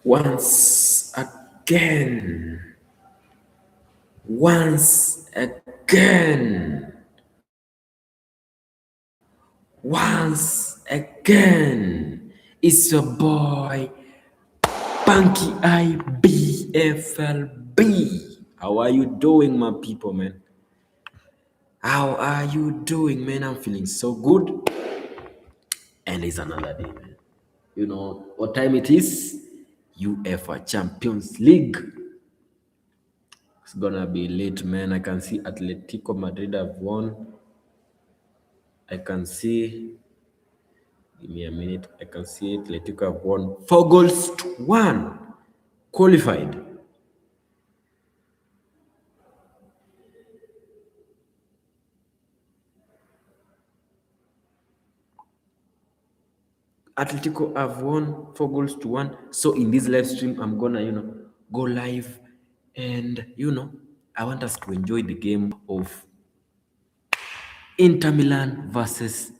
Once again. Once again. Once again. It's your boy, Pankey IBFLB. How are you doing, my people, man? How are you doing, man? I'm feeling so good. And it's another day, man. You know what time it is? UEFA Champions League. It's gonna be late, man. I can see Atletico Madrid have won. I can see, give me a minute. I can see Atletico have won 4-1, qualified. Atletico have won 4-1. So in this live stream, I'm gonna, go live, and I want us to enjoy the game of Inter Milan versus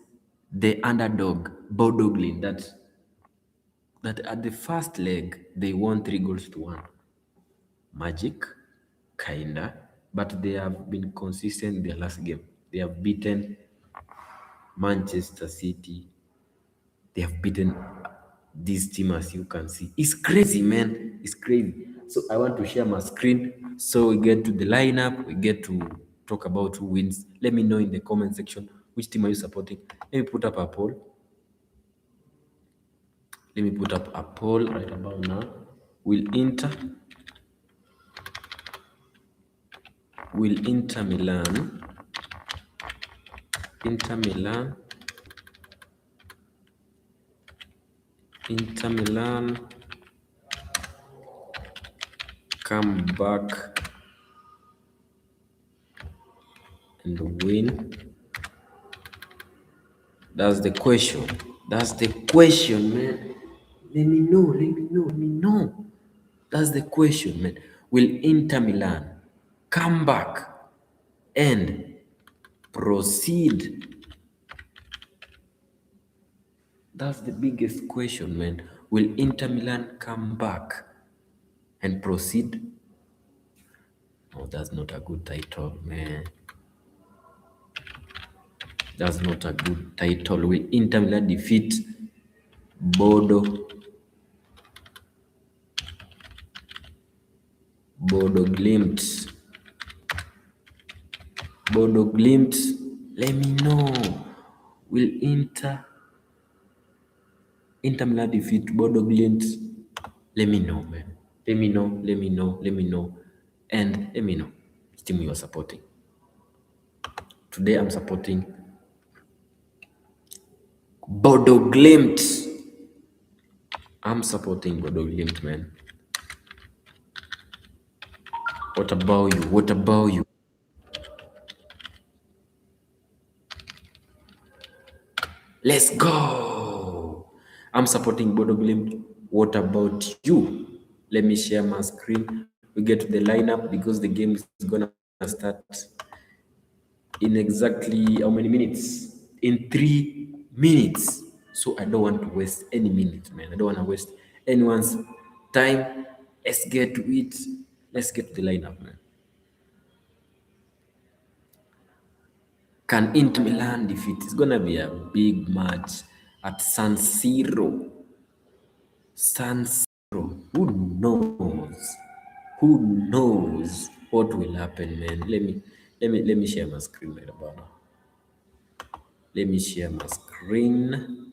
the underdog Bodø Glimt. That at the first leg they won 3-1. Magic, kinda, but they have been consistent in their last game. They have beaten Manchester City. They have beaten this team, as you can see. It's crazy, man. It's crazy. So I want to share my screen so we get to the lineup. We get to talk about who wins. Let me know in the comment section which team are you supporting. Let me put up a poll. Let me put up a poll right about now. Will Inter Milan come back and win? That's the question. That's the question, man. Let me know. That's the question, man. Will Inter Milan come back and proceed? That's the biggest question, man. Will Inter Milan come back and proceed? No, that's not a good title, man. That's not a good title. Will Inter Milan defeat Bodø Glimt? Bodø Glimt, let me know. Will Inter Milan defeat Bodø Glimt? Let me know, man. Let me know. And let me know which team you are supporting. Today I'm supporting Bodø Glimt. I'm supporting Bodø Glimt, man. What about you? Let's go. I'm supporting Bodø Glimt. What about you? Let me share my screen. We get to the lineup because the game is gonna start in exactly how many minutes? In 3 minutes. So I don't want to waste any minute, man. I don't want to waste anyone's time. Let's get to it. Let's get to the lineup, man. Can Inter Milan defeat? It's gonna be a big match at San Siro. Who knows what will happen, man? Let me share my screen right about now. Let me share my screen.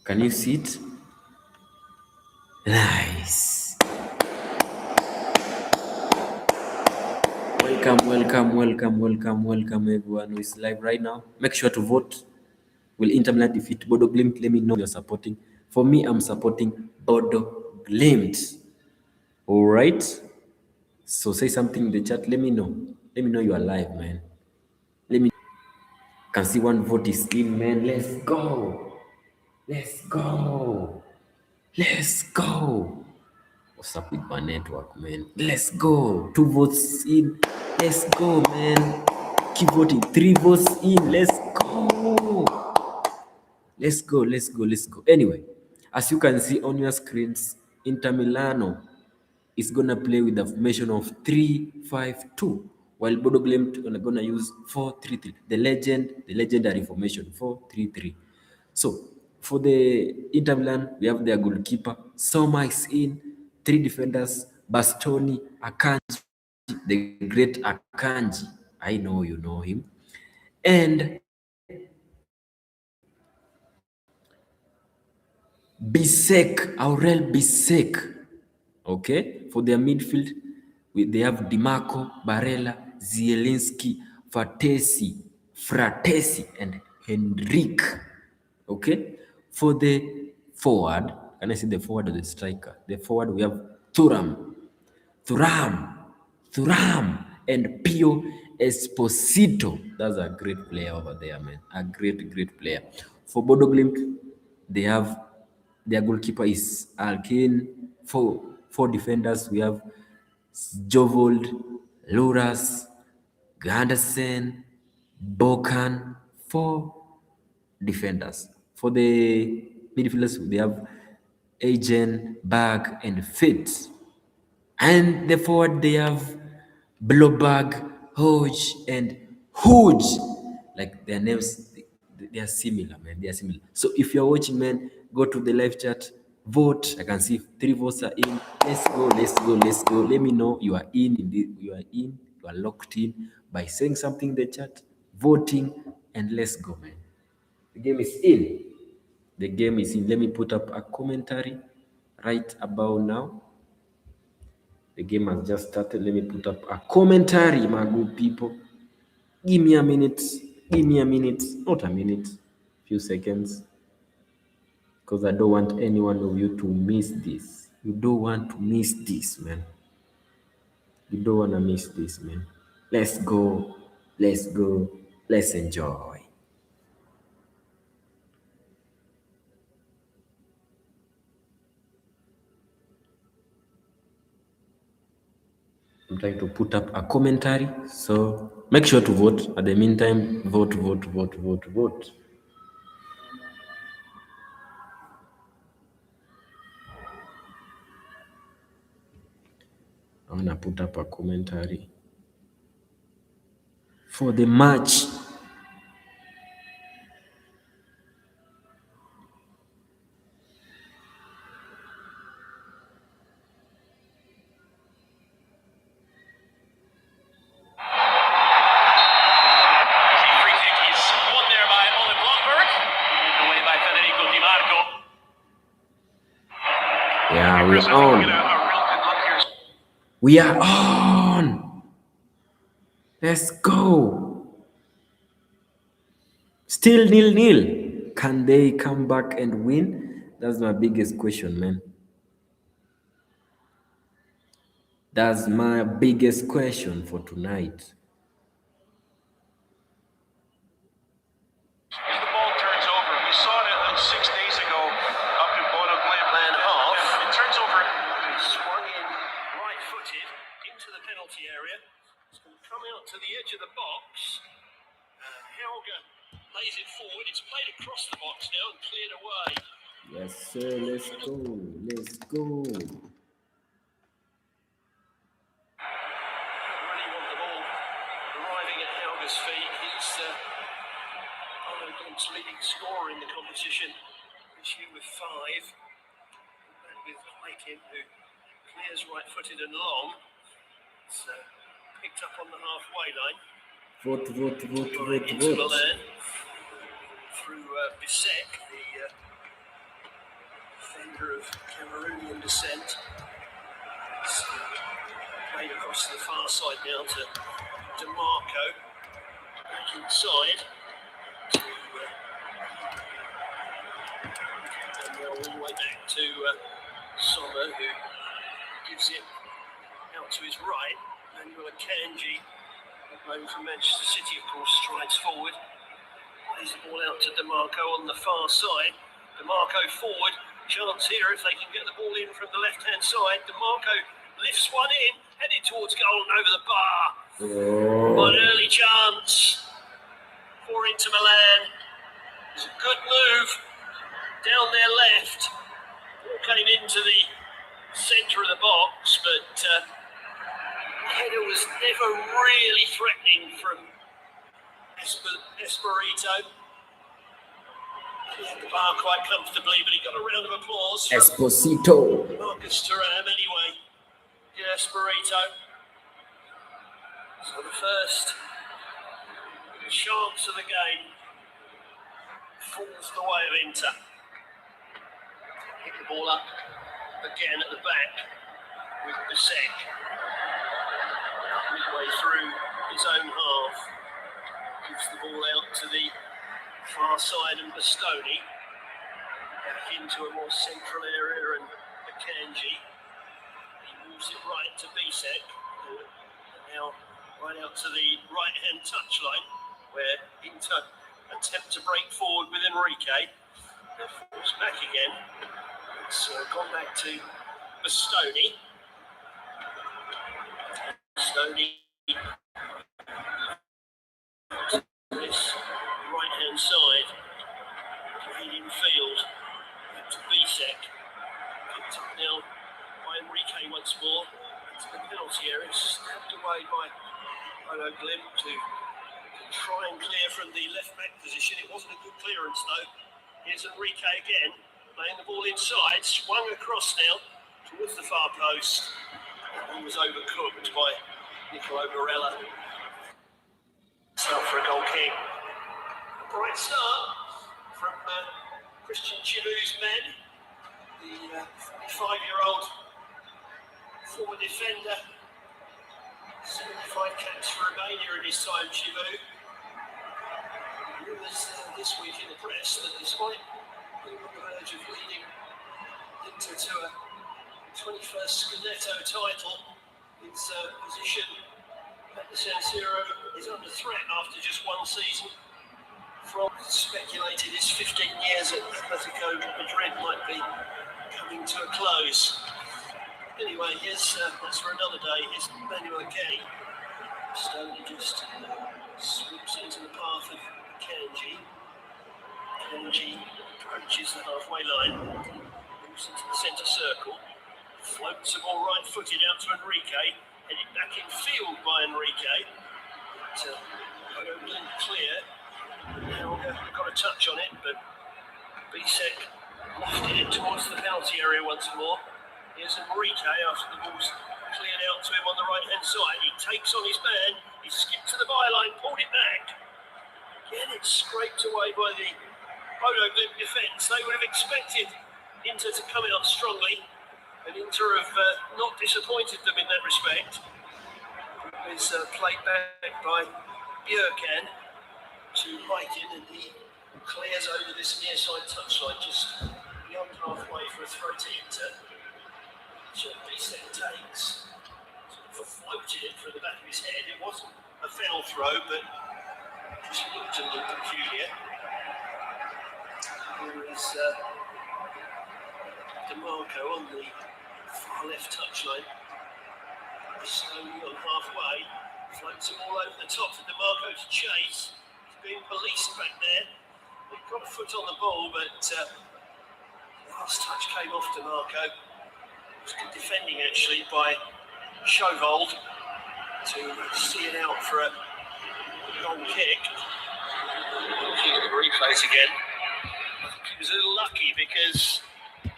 Can you see it? Nice. Welcome everyone who is live right now. Make sure to vote. Will Inter Milan defeat Bodø Glimt? Let me know you're supporting. For me, I'm supporting Bodø Glimt. All right. So say something in the chat. Let me know. Let me know you are live, man. Can see one vote is in, man. Let's go. What's up with my network, man? Let's go. 2 votes in. Let's go, man. Keep voting. 3 votes in. Let's go. Let's go, let's go, let's go. Anyway, as you can see on your screens, Inter Milano is gonna play with the formation of 3-5-2, while Bodø Glimt are gonna use 4-3-3. The legendary formation 4-3-3. So for the Inter Milan, we have their goalkeeper. Soma is in, 3 defenders, Bastoni, Akanji, the great Akanji. I know you know him. And Bisek, Aurel Bisek. Okay, for their midfield, they have Dimarco, Barella, Zielinski, Fratesi, and Henrik. Okay, for the forward, can I see the forward or the striker? The forward, we have Thuram, and Pio Esposito. That's a great player over there, man. A great player. For Bodø Glimt, they have their goalkeeper is Alkin. Four defenders, we have Jovold, Luras, Gandersen, Bokan. 4 defenders. For the midfielders, they have Agen, Bag, and Fitz. And the forward, they have Blobag, Hodge, and Hodge. Like their names, they are similar, man. They are similar. So if you're watching, man, go to the live chat, vote. I can see 3 votes are in. Let's go, let's go, let's go. Let me know you are in. You are locked in by saying something in the chat, voting, and let's go, man. The game is in. The game is in. Let me put up a commentary right about now. The game has just started. Let me put up a commentary, my good people. Give me a minute. Give me a minute. Not a minute. Few seconds. Because I don't want any one of you to miss this. You don't want to miss this, man. You don't want to miss this, man. Let's go. Let's go. Let's enjoy. I'm trying to put up a commentary, so make sure to vote. At the meantime, vote. I'm gonna put up a commentary for the match. Yeah, we're on. We are on. Let's go. Still 0-0. Can they come back and win? That's my biggest question, man. That's my biggest question for tonight. As the ball turns over, we saw it 6 days ago up in Bodø Glimt half. It turns over, swung in right-footed into the penalty area. It's going to come out to the edge of the box. Helga lays it forward. It's played across the box now and cleared away. Yes, sir. Let's go. Let's go. Really want the ball arriving at Helga's feet. He's Glimt's leading scorer in the competition this year with 5. And with Pankey, who clears right-footed and long. It's picked up on the halfway line. Vote. Milan through Bisek, the defender of Cameroonian descent. It's played across to the far side now to Dimarco. Back inside. And now all the way back to Sommer, who gives it out to his right. Manuel Akanji, known from Manchester City, of course, strides forward. Plays the ball out to Dimarco on the far side. Dimarco forward. Chance here if they can get the ball in from the left-hand side. Dimarco lifts one in, headed towards goal and over the bar. An early chance for Inter Milan. It's a good move down their left. Came into the centre of the box, but the header was never really threatening from Espirito. He had the bar quite comfortably, but he got a round of applause from Esposito. Marcus Thuram anyway. Yeah, Espirito. So the first chance of the game falls the way of Inter. Hit the ball up again at the back with Bisek. Midway through his own half. Gives the ball out to the far side and Bastoni. Back into a more central area and Akanji. He moves it right to Bisek. Now right out to the right-hand touchline where Inter attempt to break forward with Enrique. Falls back again. It's gone back to Bastoni. Bastoni. This right-hand side. Played in field. Back to Bisek. Picked up now by Enrique once more. Into the penalty area. Stabbed away by Glimt to try and clear from the left-back position. It wasn't a good clearance though. Here's Enrique again. Playing the ball inside, swung across now towards the far post. He was overcooked by Nicolo Barella. Start for a goal kick. A bright start from Christian Chibu's men. The 45-year-old former defender. 75 caps for Romania in his time, Chibu. Rumours this week in the press that despite being on the verge of leading Inter to a 21st Scudetto title, his position at the San Siro is under threat after just one season. From speculated his 15 years at Atletico Madrid might be coming to a close. Anyway, that's for another day. Here's Manuel Akanji. Stoney just swoops into the path of Akanji. Akanji approaches the halfway line, moves into the centre circle, floats the ball right-footed out to Enrique, headed back in field by Enrique. Glimt clear. Now got a touch on it, but Bisek lofted it towards the penalty area once more. Here's Enrique after the ball's cleared out to him on the right-hand side. He takes on his man. He skipped to the byline, pulled it back. Again, it's scraped away by the Bodø Glimt defence. They would have expected Inter to come out strongly, and Inter have not disappointed them in that respect. It's played back by Björkan to Heiken, and he clears over this near side touchline just beyond halfway for a throw to Inter. Bisek takes, sort of floated it from the back of his head. It wasn't a foul throw, but it just looked a little peculiar. Here is DeMarco on the far left touchline. Slowly on halfway, floats him all over the top for DeMarco to chase. He's being policed back there. He got a foot on the ball, but the last touch came off DeMarco. It was good defending actually by Chauvold to see it out for a goal kick. Looking at the replays again. I think he was a little lucky because the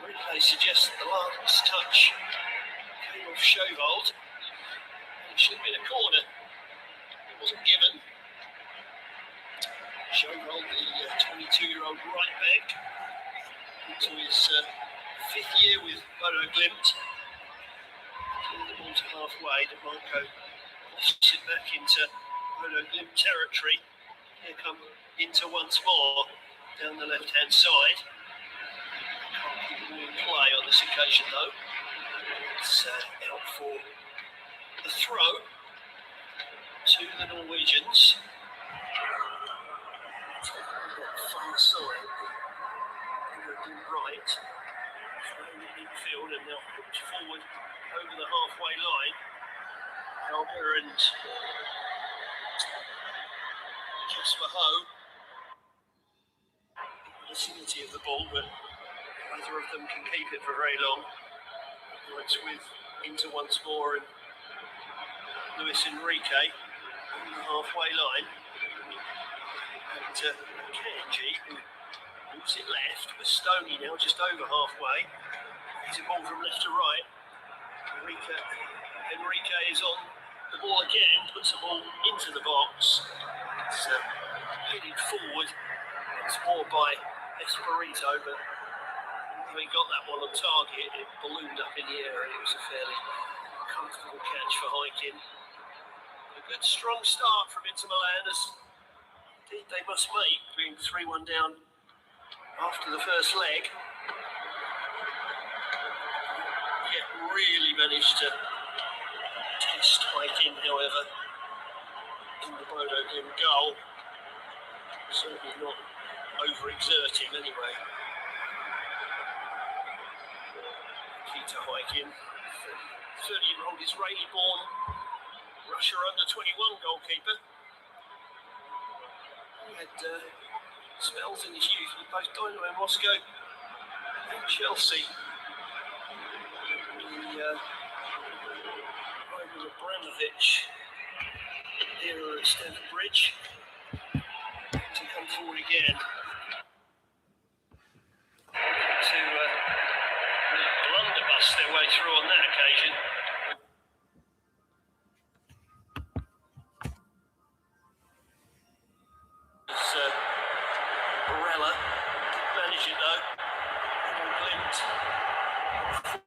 replay suggests that the last touch came off Chauvold. It should have been a corner. It wasn't given. Chauvold, the 22-year-old right back, into his fifth year with Bodø Glimt. Cleared the ball to halfway. DeMarco lofts it back into Bodø Glimt territory. Here come Inter once more down the left-hand side. Can't keep the ball in play on this occasion though. It's out for the throw to the Norwegians. Far side. Right. Thrown in midfield and now hooked forward over the halfway line. Helga and Jesper Ho. vicinity of the ball, but neither of them can keep it for very long. It's with Inter once more and Luis Enrique on the halfway line. And Pankey, who moves it left, with Stoney now just over halfway. He's a ball from left to right. Enrique is on the ball again, puts the ball into the box. It's headed forward. It's more by Espirito, but when he got that one on target, it ballooned up in the air and it was a fairly comfortable catch for Hiking. A good strong start from Inter Milan, as indeed they must make, being 3-1 down after the first leg. Yet really managed to test Hiking, however, in the Bodø Glimt goal. Certainly not overexerting anyway. Peter Hiking, 30-year-old Israeli-born Russia under-21 goalkeeper. He had spells in his youth with both Dynamo Moscow and Chelsea. The Roman Abramovich era at Stamford Bridge to come forward again. To blunderbuss their way through on that occasion. Barella did manage it though. Glimt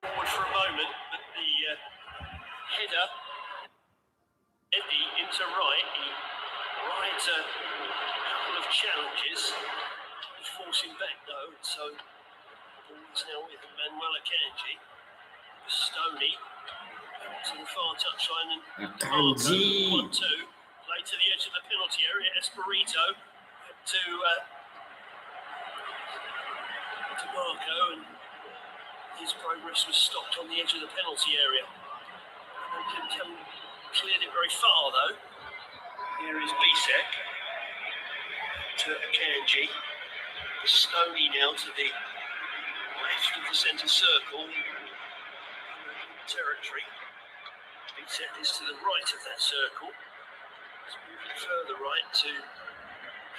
forward for a moment, but the header, Eddie into right. He rides a couple of challenges. He's forcing back though, so the ball is now with Manuel Akanji. Stoney to the far touchline and Akanji. 1-2. Play to the edge of the penalty area. Espirito to Marco, and his progress was stopped on the edge of the penalty area. Cleared it very far though. Here is Bisek to Akanji. Stoney now to the left of the centre circle. Territory. Bisek is to the right of that circle. It's moving further right to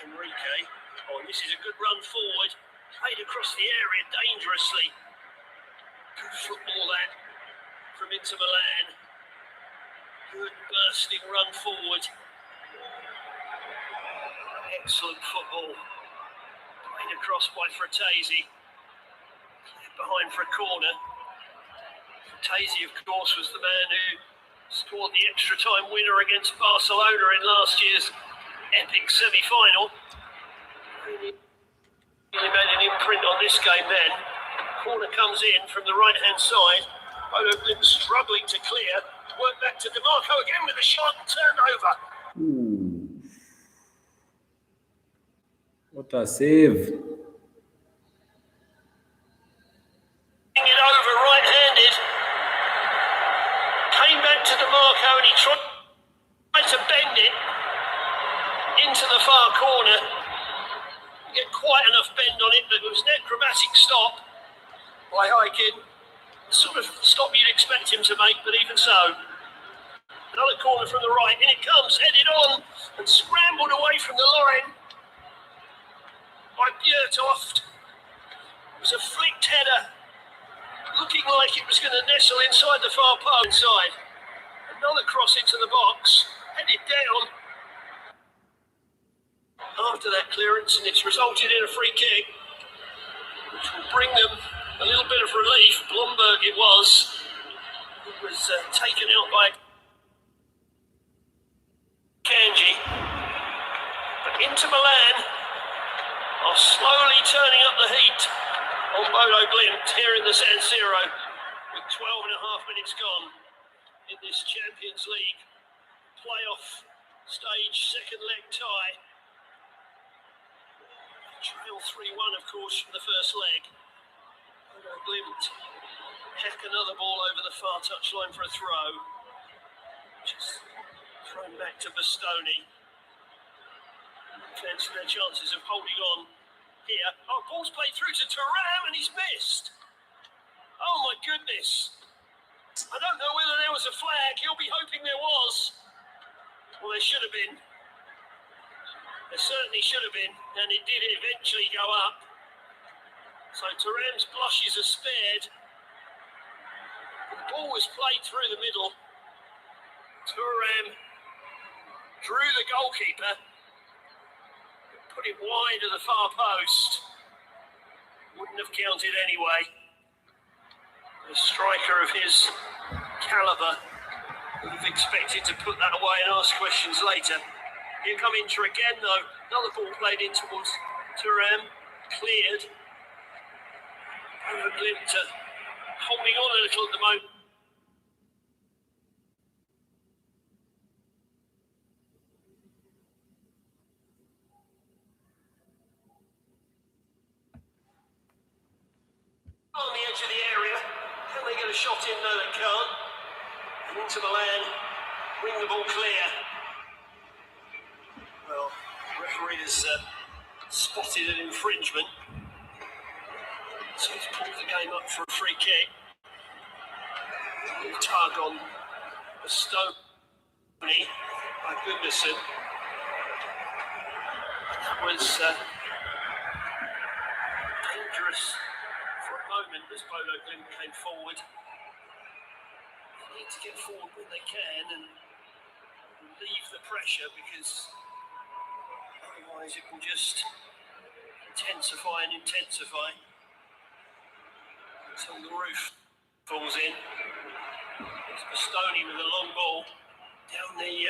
Enrique. Oh, and this is a good run forward. Played across the area dangerously. Good football that from Inter Milan. Good bursting run forward. Excellent football. Played across by Fratesi. Behind for a corner. Fratesi, of course, was the man who scored the extra time winner against Barcelona in last year's epic semi-final. Really made an imprint on this game then. Corner comes in from the right-hand side. Bodø Glimt struggling to clear. Work back to DeMarco again with a shot and turned over. Ooh. What a save. It over right-handed. Came back to DeMarco and he tried to bend it into the far corner. Get quite enough bend on it, but it was an acrobatic stop by Hiking. Sort of stop you'd expect him to make, but even so. Another corner from the right, in it comes, headed on and scrambled away from the line by Bjertoft. It was a flicked header, looking like it was going to nestle inside the far post inside. Another cross into the box, headed down. After that clearance, and it's resulted in a free kick, which will bring them a little bit of relief. Blomberg it was, who was taken out by Kanji. But Inter Milan are slowly turning up the heat on Bodø Glimt here in the San Siro, with 12.5 minutes gone in this Champions League playoff stage, second leg tie. Trail 3-1, of course, from the first leg. Bodø Glimt heck another ball over the far touchline for a throw. Just thrown back to Bastoni. Fancy their chances of holding on here. Oh, ball's played through to Thuram and he's missed. Oh my goodness. I don't know whether there was a flag. He'll be hoping there was. Well, there should have been. There certainly should have been, and it did eventually go up. So Thuram's blushes are spared. The ball was played through the middle. Thuram drew the goalkeeper, put it wide of the far post. Wouldn't have counted anyway. A striker of his calibre would have expected to put that away and ask questions later. Here come Inter again though. Another ball played in towards Thuram, cleared. Glimt holding on a little at the moment. On the edge of the area, can they get a shot in? No, they can't. And into Milan, bring the ball clear. Well, the referee has spotted an infringement, so he's pulled the game up for a free kick. A little tug on the stone by Goodnison. That was dangerous for a moment as Bodø Glimt came forward. They need to get forward when they can and relieve the pressure, because otherwise it will just intensify and intensify until the roof falls in. It's Bastoni with a long ball down the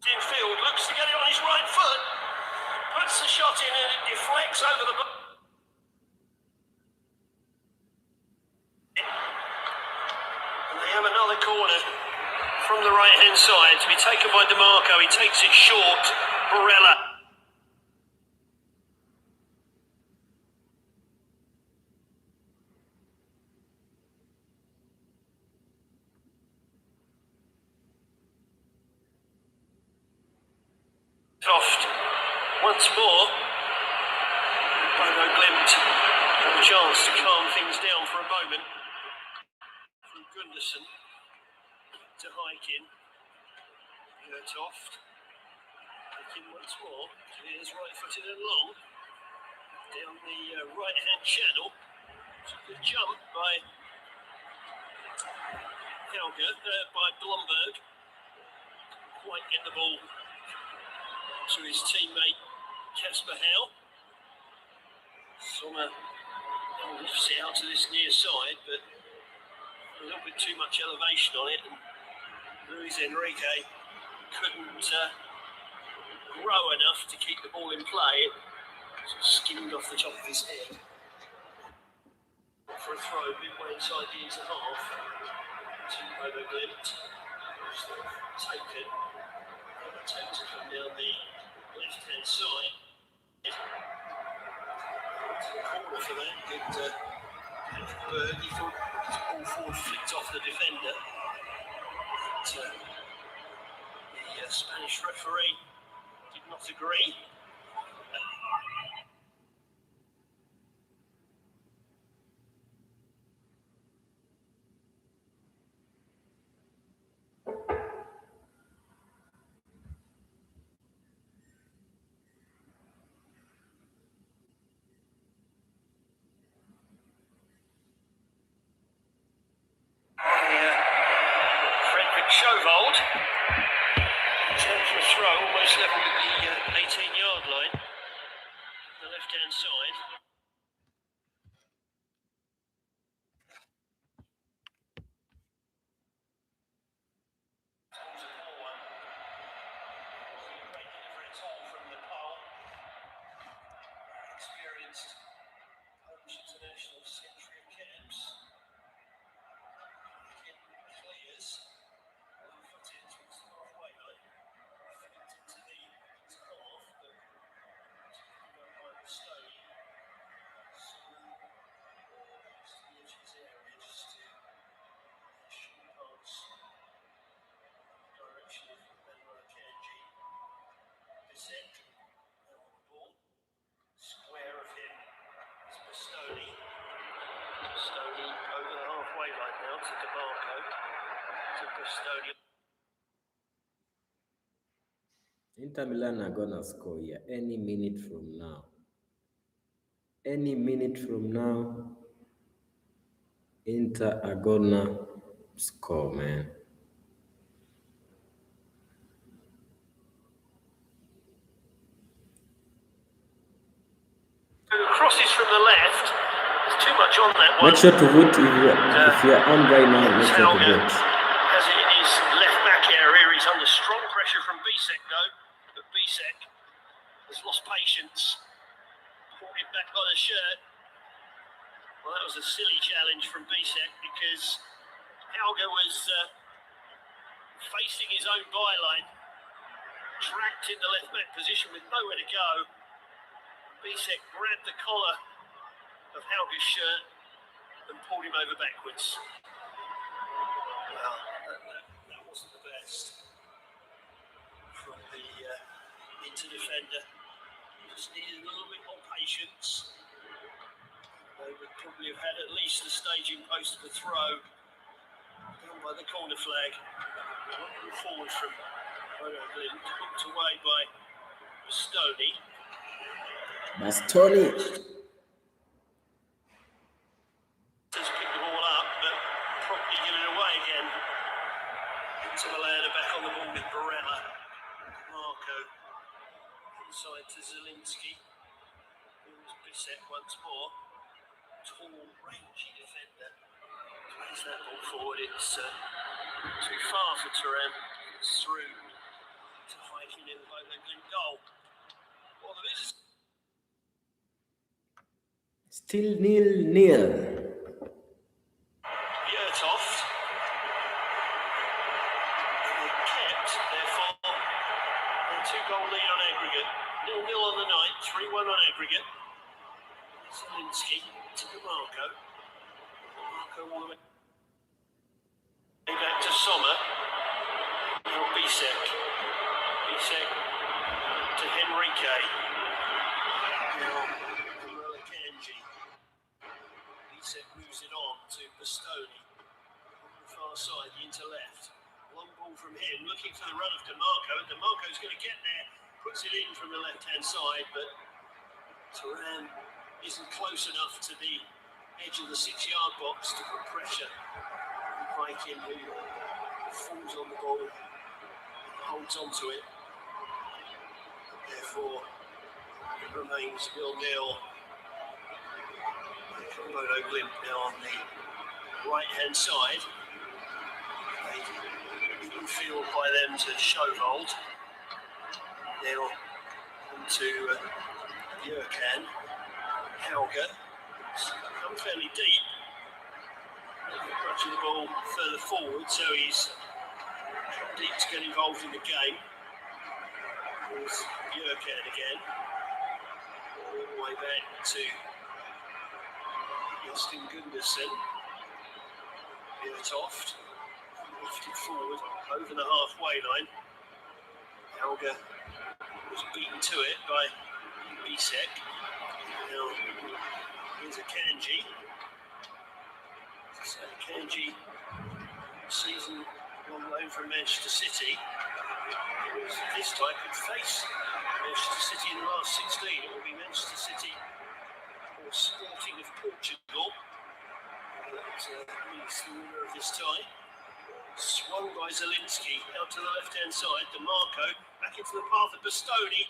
infield, looks to get it on his right foot, puts the shot in and it deflects over the bar. And they have another corner from the right hand side to be taken by DeMarco. He takes it short. Barella. Soft once more. Bodø Glimt have a chance to calm things down for a moment. From Gunderson to Hikin. Toft. Hikin once more. Here's right-footed and long. Down the right-hand channel. It's a good jump by Helga, by Blomberg. Quite get the ball to his teammate Kasper Howe. Sommer lifts it out to this near side, but a little bit too much elevation on it, and Luis Enrique couldn't grow enough to keep the ball in play. It sort of skimmed off the top of his head for a throw midway inside the Inter half to Bodø Glimt. Taken. Attempt to come down the left-hand side. To the corner for that. And he thought his ball forward flicked off the defender. But, the Spanish referee did not agree. Chauvold. Attempts for a throw, almost level with the 18-yard Stoney over the halfway line now to DeMarco, to Bastoni. Inter Milan are gonna score here any minute from now. Any minute from now, Inter are gonna score, man. Crosses from the left. There's too much on that one. Make sure to vote if you're on right now. Make sure to vote. As it is left back area, he's under strong pressure from Bisek though. But Bisek has lost patience. Pulled him back by the shirt. Well, that was a silly challenge from Bisek because Hauge was facing his own byline, trapped in the left back position with nowhere to go. Bisek grabbed the collar of Hauge's shirt and pulled him over backwards. Well, that wasn't the best from the Inter defender. Just needed a little bit more patience. They would probably have had at least the staging post of the throw down by the corner flag. Forward from Bodø, hooked away by Bastoni. That's Tony. Just picked the ball up, but probably given it away again. Into Milan, back on the ball with Barella. Marco inside to Zielinski. Here's Bisek once more. Tall, rangy defender. Plays that ball forward. It's too far for Turan. It's through to hiking in the Bodø Glimt goal. Well, there is Still 0-0. Bjertoft. Kept, therefore, a 2-goal lead on aggregate. 0-0 on the night, 3-1 on aggregate. Zielinski to DeMarco. DeMarco all the way back to Sommer. Now Bisek. Bisek to Henrique. Now Bisek moves it on to Bastoni. On the far side, the Inter left. Long ball from him, looking for the run of DeMarco. DeMarco's going to get there, puts it in from the left-hand side, but Turan isn't close enough to the edge of the 6-yard box to put pressure on Pankey, who falls on the ball, holds onto it. Therefore, it remains 0-0. Bodø Glimt now on the right-hand side. Even field by them to Sjovold. Now onto Jurkan. Hauge. Come fairly deep. Touching the ball further forward, so he's deep to get involved in the game. There's Jurkan again. All the way back to Justin Gundersen. Bjertoft lifted forward over the halfway line. Hauge was beaten to it by Bisek. Now here's a Kanji. So Kanji, season on loan from Manchester City. This time could face Manchester City in the last 16. It will be Manchester City or Sporting of Portugal. That means the winner of this tie. Swung by Zielinski out to the left-hand side. DeMarco back into the path of Bastoni.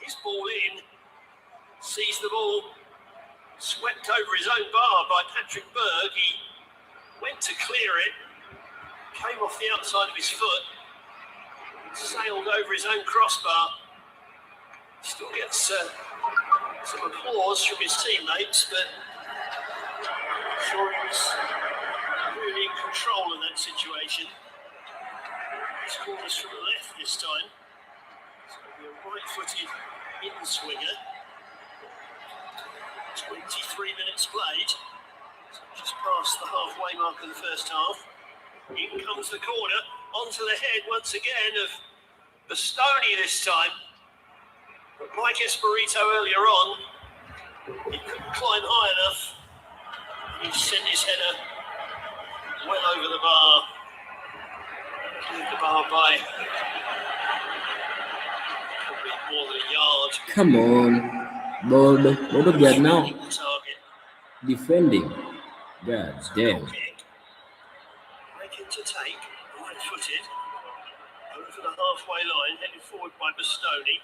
His ball in. Sees the ball. Swept over his own bar by Patrick Berg. He went to clear it. Came off the outside of his foot. Sailed over his own crossbar. Still gets some applause from his teammates, but I'm sure he was really in control of that situation. His corner's from the left this time. It's going to be a right-footed in-swinger. 23 minutes played. So just past the halfway mark of the first half. In comes the corner, onto the head once again of Bastoni this time. But like Espirito earlier on, he couldn't climb high enough. He He sent his header well over the bar. Cleared the bar by probably more than a yard. Come on. Bodø get now. The target. Defending. God damn. Kick. Making to take. Right-footed. Over the halfway line, headed forward by Bastoni.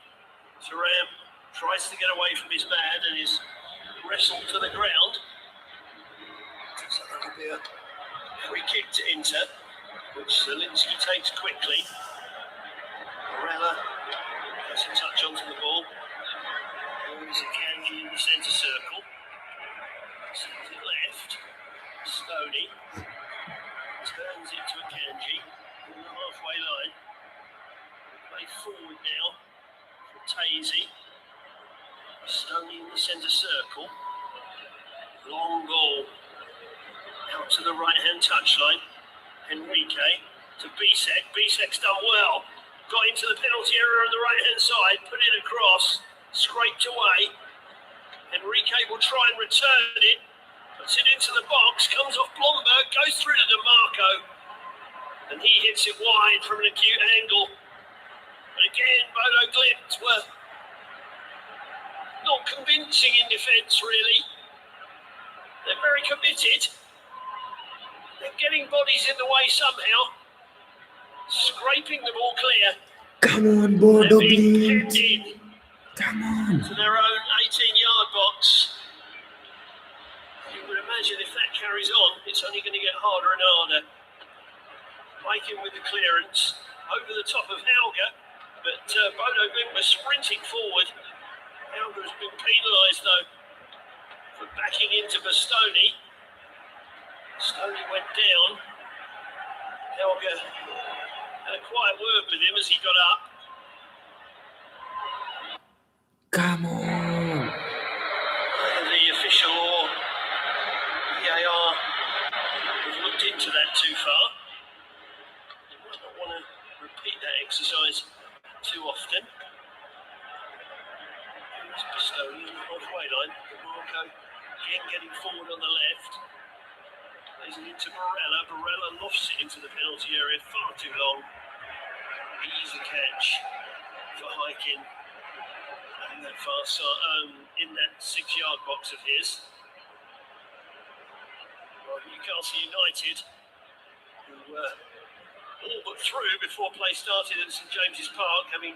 Thuram tries to get away from his man and is wrestled to the ground. So that will be a free kick to Inter, which Zielinski takes quickly. Morella gets a touch onto the ball. There is a Pankey in the centre circle. Sends it left. Stoney turns it to a Pankey on the halfway line. Play forward now for Tazy. Stoney in the centre circle. Long ball out to the right-hand touchline. Enrique to Bisek. Bisek's done well. Got into the penalty area on the right-hand side. Put it across. Scraped away. Enrique will try and return it. Puts it into the box. Comes off Blomberg. Goes through to DeMarco. And he hits it wide from an acute angle. And again, Bodø Glimt were not convincing in defence, really. They're very committed. They're getting bodies in the way somehow. Scraping the ball clear. Come on, Bodø They're being Glimt. penned in Come on. to their own 18-yard box. You would imagine if that carries on, it's only going to get harder and harder. Pankey with the clearance over the top of Hauge, but Bodø Glimt was sprinting forward. Hauge has been penalised though for backing into Bastoni. Stoney went down. Hauge had a quiet word with him as he got up. Come on. Either the official or VAR have looked into that too far. You might not want to repeat that exercise too often. Here's Bastoni on the halfway line. Marco again getting forward on the left. Plays it into Morella. Morella lofts it into the penalty area far too long. Easy catch for Hiking in that far side, in that 6-yard box of his. Well, Newcastle United, who all but through before play started at St James's Park, having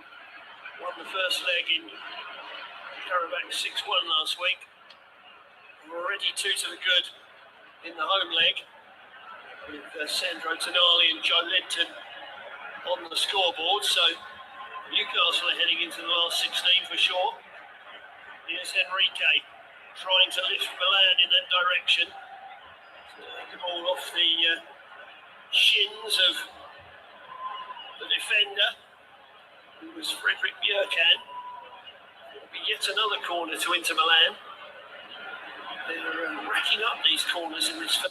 won the first leg in Carabao 6-1 last week. We're already 2 to the good in the home leg, with Sandro Tonali and Joe Linton on the scoreboard. So Newcastle are heading into the last 16 for sure. Here's Enrique trying to lift Milan in that direction. The ball off the shins of the defender, who was Frederick Björkan. It'll be yet another corner to Inter Milan. They're racking up these corners in this. They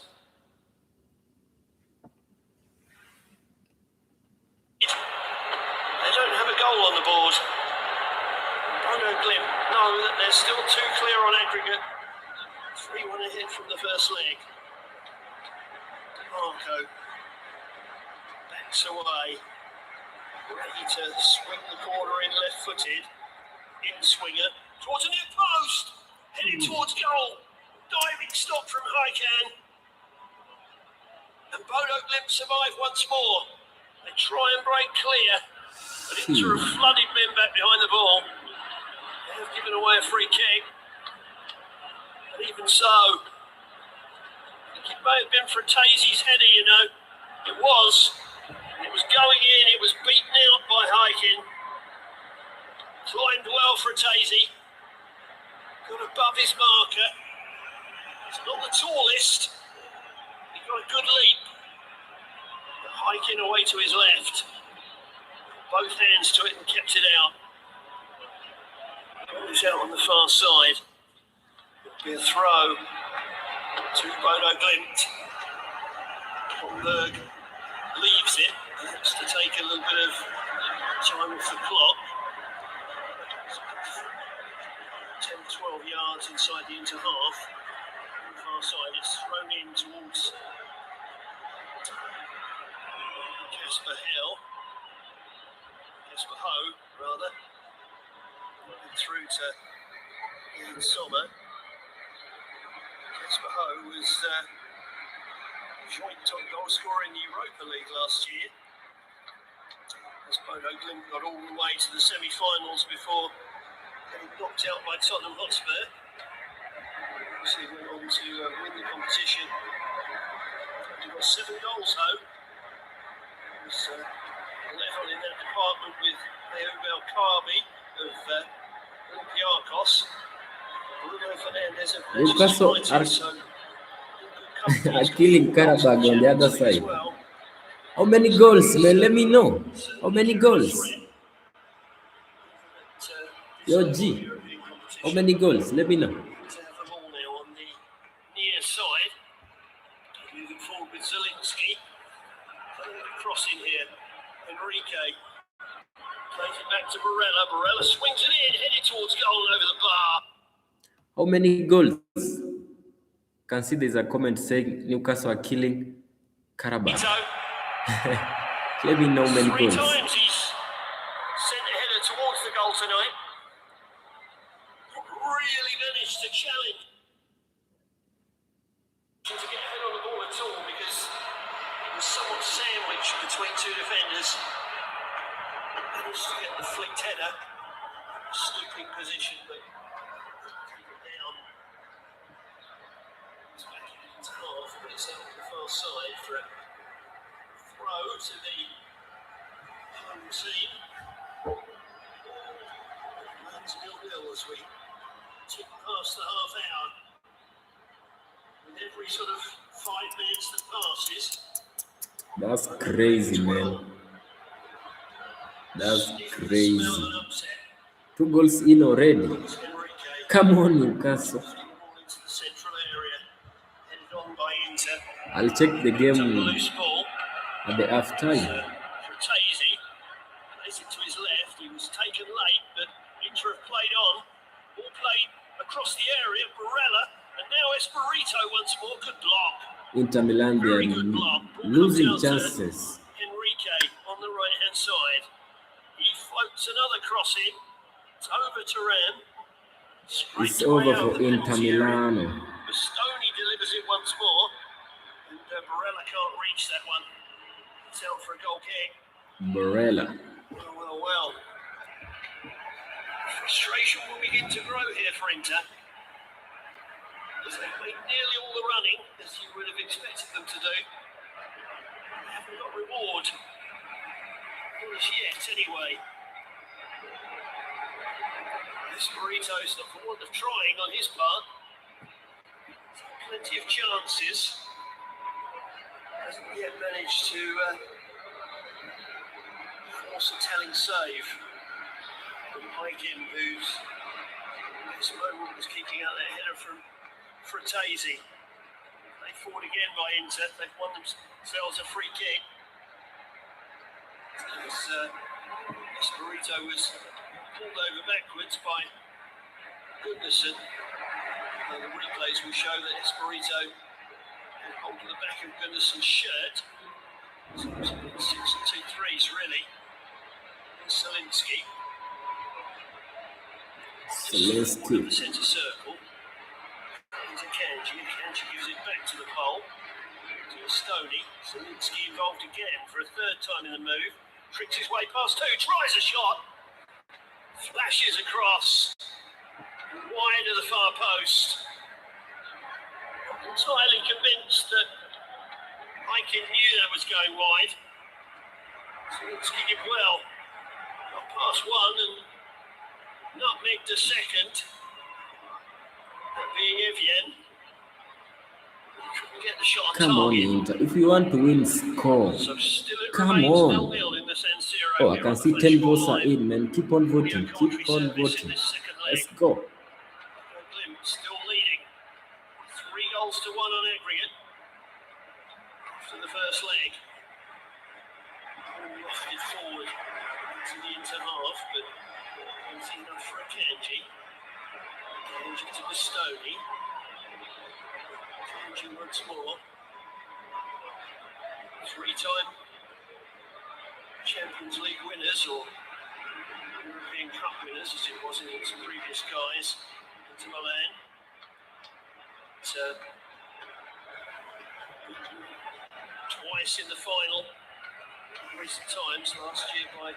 don't have a goal on the board. Bodø Glimt know that they're still 2 clear on aggregate. 3-1 ahead from the first leg. Marco backs away, ready to swing the corner in left-footed. In swinger towards a near post, heading towards goal. Diving stop from Hikan. And Bodø Glimt survive once more. They try and break clear, but Inter have flooded men back behind the ball. They have given away a free kick. But even so, I think it may have been for Tazy's header, you know. It was. It was going in, it was beaten out by Hikan. Timed well for Tazy. Got above his marker. He's not the tallest. He got a good leap. Hiking away to his left. Both hands to it and kept it out. Goes out on the far side. It'll be a throw to Bodø Glimt. Blomberg leaves it. That's to take a little bit of time off the clock. 10-12 yards inside the Inter half. On the far side, it's thrown in Ian Sommer. Jesper Ho was joint top goal scorer in the Europa League last year. As Bodø Glimt got all the way to the semi-finals before getting knocked out by Tottenham Hotspur. Obviously went on to win the competition. He got 7 goals though. He was level in that department with Eubel Carby of Olympiacos. Bruno Fernandes of Newcastle Manchester are United, are killing Karabag on the other side. How many goals, man? Let me know. How many goals? Yo, G. How many goals? Let me know. To have the ball now on the near side. Moving forward with Zielinski. Putting a cross in here. Enrique. Plays it back to Barella. Barella swings it in, headed towards goal over the bar. How many goals? Can see there's a comment saying Newcastle are killing Karabag. Let me know how many 3 goals. times he's sent a header towards the goal tonight. Really managed to challenge to get a head on the ball at all because it was somewhat sandwiched between 2 defenders. Managed to get the flicked header. Stooping position, but keep it down. It's back into half, but it's out on the far side for a throw to the home team. Runs 0-0 as we tick past the half hour. With every sort of 5 minutes that passes. That's crazy, man. That's crazy. 2 goals in already. Come on, Newcastle. I'll check the game at the half time. Frattesi plays it to his left. He was taken late, but Inter have played on. Ball played across the area. Barella, and now Espirito once more. Good block. Inter Milan, they Very are good block. Ball losing comes out to chances. Enrique on the right-hand side. He floats another cross in. It's over to Ram. It's over for Inter Milan. Bastoni delivers it once more. And Barella can't reach that one. It's out for a goal kick. Barella. Well. Frustration will begin to grow here for Inter. As they've made nearly all the running, as you would have expected them to do. They haven't got reward. Not as yet, anyway. Espirito's not for want of trying on his part. Plenty of chances. Hasn't yet managed to force a telling save. From Pankey, who's at this moment was kicking out that header from Frattesi. They fought again by Inter. They've won themselves a free kick. As Espirito was pulled over backwards by Goodnison. The replays will show that Espirito had hold of the back of Goodnison's shirt. So it was 6 and 2 threes really. And Zielinski. Zielinski. The centre circle. Into Kanji. Kanji gives it back to the pole. To Stoney. Zielinski involved again for a 3rd time in the move. Tricks his way past 2. Tries a shot. Flashes across. Wide of the far post. Not entirely convinced that Aiken knew that was going wide. Zielinski did well. Got past 1 and nutmegged a 2nd. That being Evian. Couldn't get the shot on Come on, target. Inter. If you want to win, score. So still it Come remains on. 0-0 in the San Siro. Oh, I can see 10 votes are in, man. Keep on voting. Keep on voting. Let's go. Glimt still leading. 3 goals to 1 on aggregate. After the first leg. Lofted forward to the Inter half, but it's enough for a Kanji. Kanji to Bastoni. Kanji once more. 3-time Champions League winners, or European Cup winners, as it was in its previous guise, into Milan. Twice in the final in recent times, last year by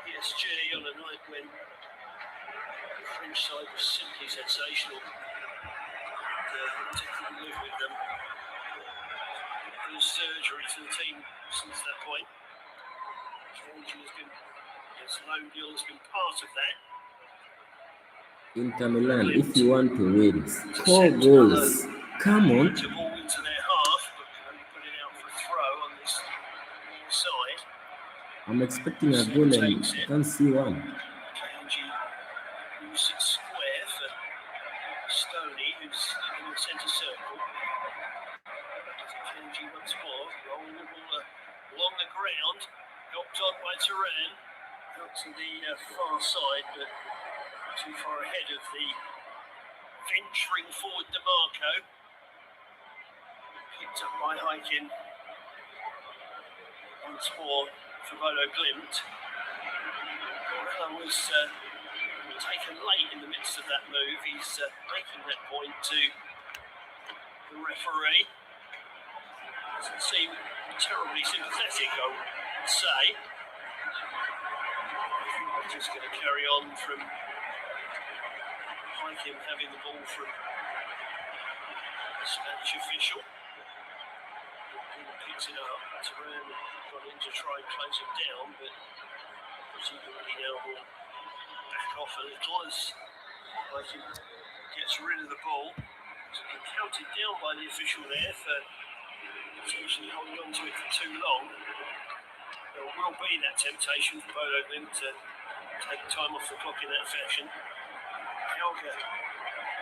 PSG on a night when the French side was simply sensational. They couldn't live with them. There's surgery to the team since that point. Georgia has been, his loan deal has been part of that. Inter Milan, if you want to win, score goals. Come on. To ball into their half, but can only put it out for a throw on this near side. I'm expecting a goal and I can't see one. Pankey moves it square for Stoney, who's in the centre circle. Pankey once more, rolling the ball along the ground, knocked on by Turan, out to the far side, but too far ahead of the venturing forward DeMarco. Picked up by Hiking. Once more for Bodø Glimt. Milan was taken late in the midst of that move. He's making that point to the referee. Doesn't seem terribly sympathetic, I would say. We're just going to carry on from Hiking having the ball from the Spanish official. Picks it up. Turan got in to try and close him down, but presumably now will back off a little as Hiking gets rid of the ball. He's been counted down by the official there for potentially holding on to it for too long. There will be that temptation for Bodø Glimt to take time off the clock in that fashion. Helga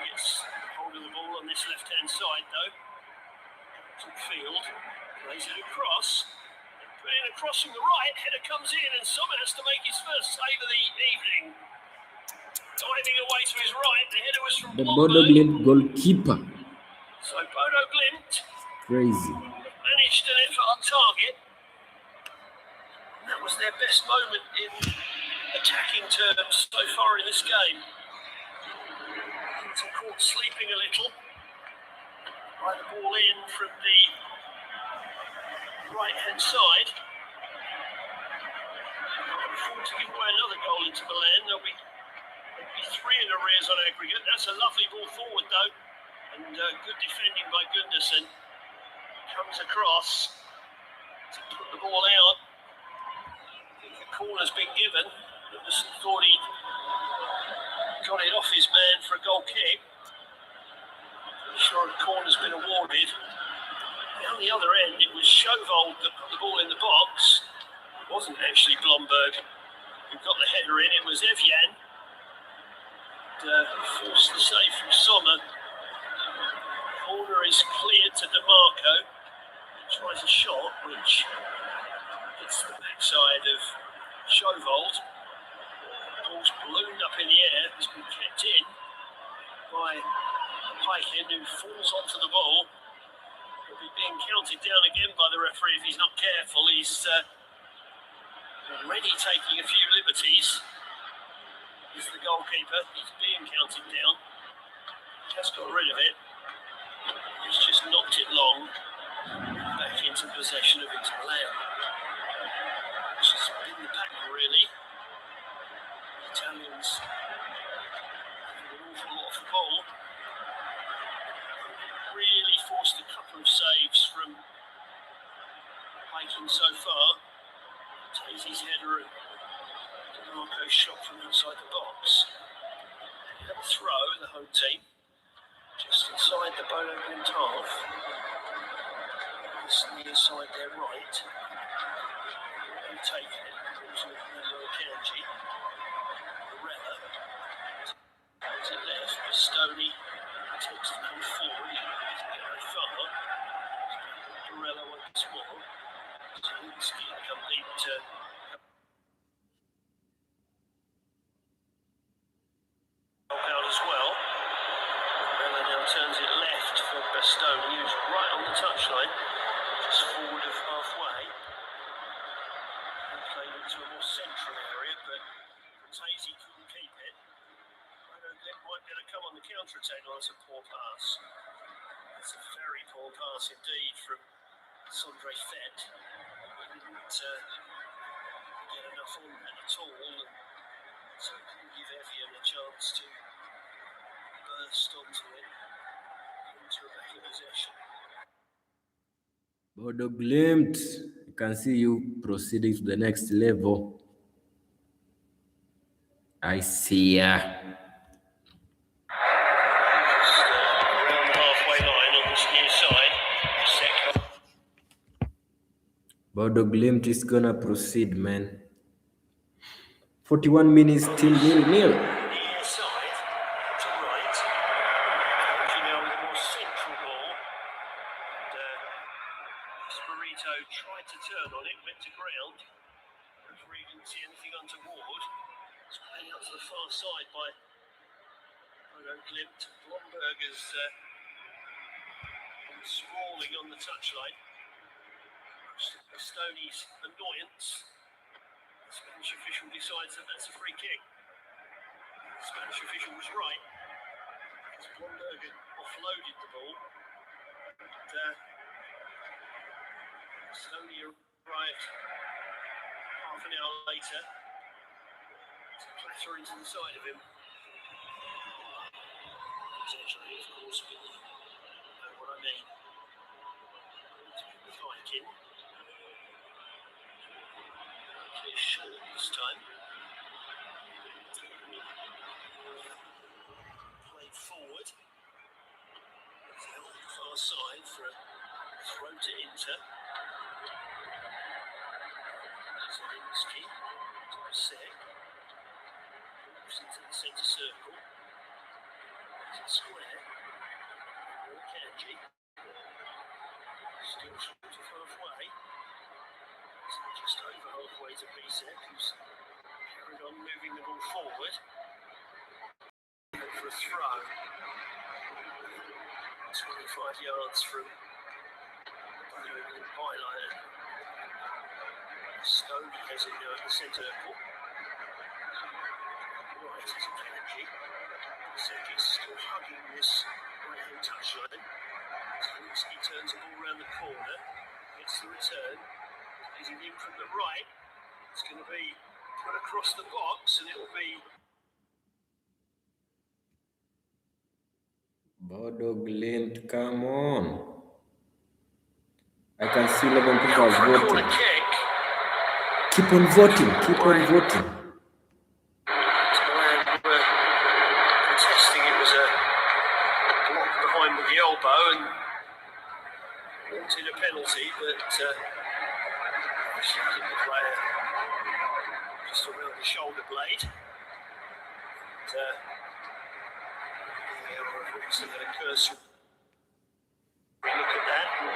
gets hold of the ball on this left-hand side though. To the field, plays it across. Putting it across from the right, header comes in and Sommer has to make his first save of the evening. Diving away to his right, the header was from The Bodø Glimt goalkeeper. So Bodø Glimt Crazy. managed an effort on target. That was their best moment in attacking terms so far in this game. Into caught sleeping a little. By the ball in from the right-hand side. Before to give away another goal into Milan, there'll be three in arrears on aggregate. That's a lovely ball forward though, and good defending by Gundersen. Comes across to put the ball out. I think the corner's been given. Gundersen thought he got it off his man for a goal kick. Sure, a corner's been awarded. On the other end, it was Sjovold that put the ball in the box. It wasn't actually Blomberg who got the header in, it was Evian. Forced the save from Sommer. Corner is cleared to DeMarco. Tries a shot, which hits the backside of Sjovold. Ball's ballooned up in the air, has been kept in by Hiking, who falls onto the ball. He'll be being counted down again by the referee if he's not careful. He's already taking a few liberties. He's the goalkeeper. He's being counted down. Just got rid of it. He's just knocked it long back into possession of Inter Milan. Which has been the pattern, really. The Italians having an awful lot of the ball. Really forced a couple of saves from Hiking so far. Tazy's header and DeMarco's shot from outside the box. They have a throw, the home team, just inside the Bodø Glimt half. This near side there right. They take it. Kanji. Morella. Is it left? Stoney takes the ball forward. He's very far. Morella once more. Zielinski complete out as well. Morella now turns it left for Bastoni, who's right on the touchline, just forward of halfway. And played into a more central area, but long pass indeed from Sondre Fett. He didn't get enough on that at all, so it didn't give Evian a chance to burst onto it into a back in possession. Bodø Glimt, you can see you proceeding to the next level. I see ya. Just around the halfway line on this near side. Bodø Glimt is gonna proceed, man. 41 minutes, still 0-0. Near side to right. You know, with a more central ball. Espirito tried to turn on it, went to ground. Referee didn't see anything untoward. It's playing out to the far side by Bodø Glimt. Blomberg is sprawling on the touchline. Stoney's annoyance. The Spanish official decides that that's a free kick. The Spanish official was right, because Blomberg had offloaded the ball. And, Stoney arrived half an hour later to clatter into the side of him. Essentially, of course, we know what I mean. With Viking. Clear short this time. Played forward. It's held on the far side for a throw to Inter. Zielinski, top set. Moves into the centre circle. It's a square. Pankey. Still short of halfway. So just over halfway to Bisek, who's carried on moving the ball forward. For a throw. 25 yards from the byline. Stoney has it now in the centre circle. Right is Pankey. Bisek is still hugging this right-hand touchline. Zielinski turns the ball around the corner, gets the return, plays it in from the right. It's going to be put across the box, and it will be. Bodø Glimt, come on. I can see 11 people voting. Keep on voting, keep on voting. Milan were protesting it was a block behind with the elbow and wanted a penalty, but the player just around the shoulder blade. The referees have had a cursory look at that and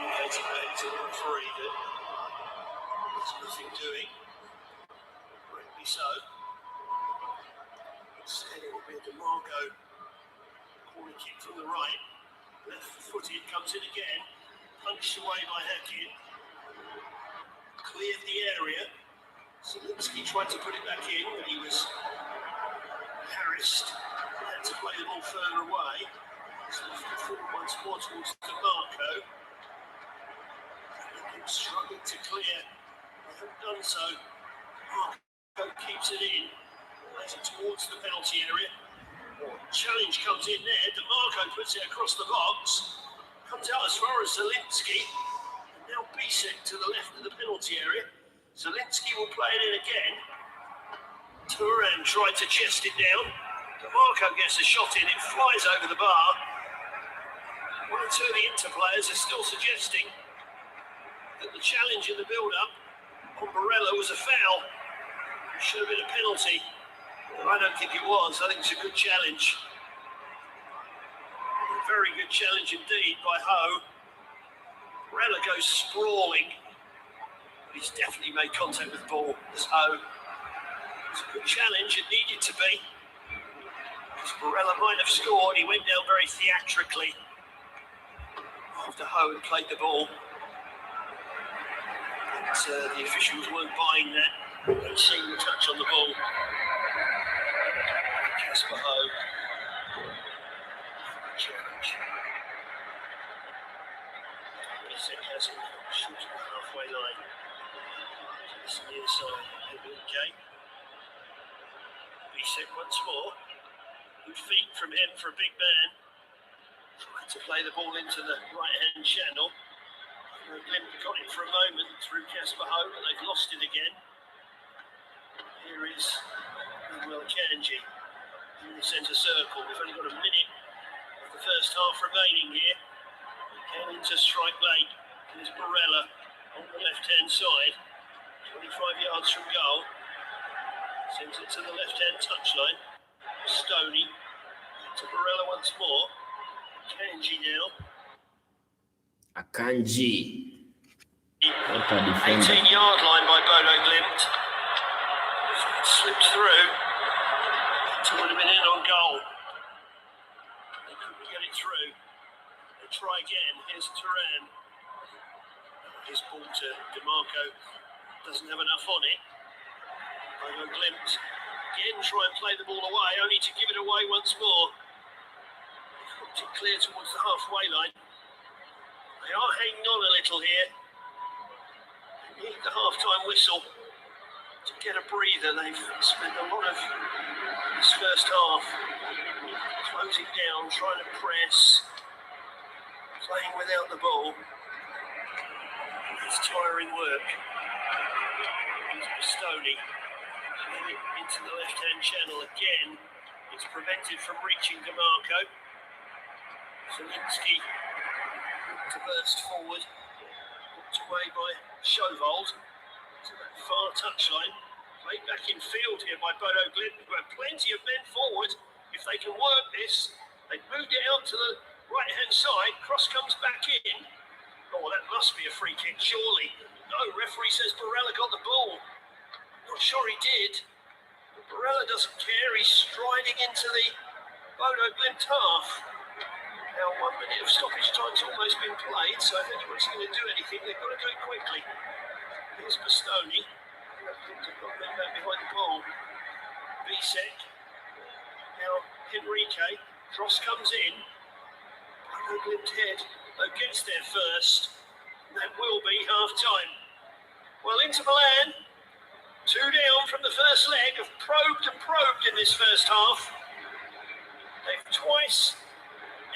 indicated back to the referee that there's nothing doing. Correctly so. Instead it will be a DeMarco corner kick from the right. Left footed, comes in again. Punched away by Hakin. Cleared the area. Zielinski tried to put it back in, but he was harassed. He had to play the ball further away. So left forward once more towards DeMarco. Struggling to clear. They haven't done so. Marco keeps it in. Plays it towards the penalty area. Challenge comes in there. DeMarco puts it across the box. Comes out as far as Zielinski. And now Bisek to the left of the penalty area. Zielinski will play it in again. Turan tried to chest it down. DeMarco gets a shot in. It flies over the bar. One or two of the Inter players are still suggesting that the challenge in the build-up on Barella was a foul. It should have been a penalty. I don't think it was. I think it's a good challenge. A very good challenge indeed by Ho. Barella goes sprawling. But he's definitely made contact with the ball as Ho. It's a good challenge. It needed to be. Because Barella might have scored. He went down very theatrically after Ho had played the ball. But the officials weren't buying that. They'd seen the touch on the ball. Casper Ho. Challenge. short of the halfway line. It's the near side of the gate. Bisek once more. Good feet from him for a big man. Trying to play the ball into the right-hand channel. Glimt got it for a moment through Kasper Ho, but they've lost it again. Here is Akanji in the centre circle. We've only got a minute of the first half remaining here. Again into strike late. There's Barella on the left-hand side. 25 yards from goal. Sends it to the left-hand touchline. Stoney to Barella once more. Akanji now. Akanji. 18-yard line by Bodø Glimt. Slipped through. It would have been in on goal. They couldn't get it through. They try again. Here's Turan. His ball to DeMarco. Doesn't have enough on it. Bodø Glimt again try and play the ball away, only to give it away once more. Hooked it clear towards the halfway line. They are hanging on a little here. They need the half-time whistle to get a breather. They've spent a lot of this first half closing down, trying to press, playing without the ball. It's tiring work. Into Stoney. Into the left-hand channel again. It's prevented from reaching DeMarco. Zielinski to burst forward. Hooked away by Sjovold. To that far touchline. Played back in field here by Bodø Glimt, who have plenty of men forward. If they can work this, they've moved it out to the right-hand side. Cross comes back in. Oh, that must be a free kick, surely. No, referee says Barella got the ball. Not sure he did. But Barella doesn't care. He's striding into the Bodø Glimt half. Now 1 minute of stoppage time's almost been played, so if anyone's going to do anything, they've got to do it quickly. Here's Bastoni. They've got men back behind the ball. Bisek. Now Henrique. Cross comes in. Bodø Glimt head. Who gets there first. And that will be half-time. Well, Inter Milan, 2 down from the first leg, have probed in this first half. They've twice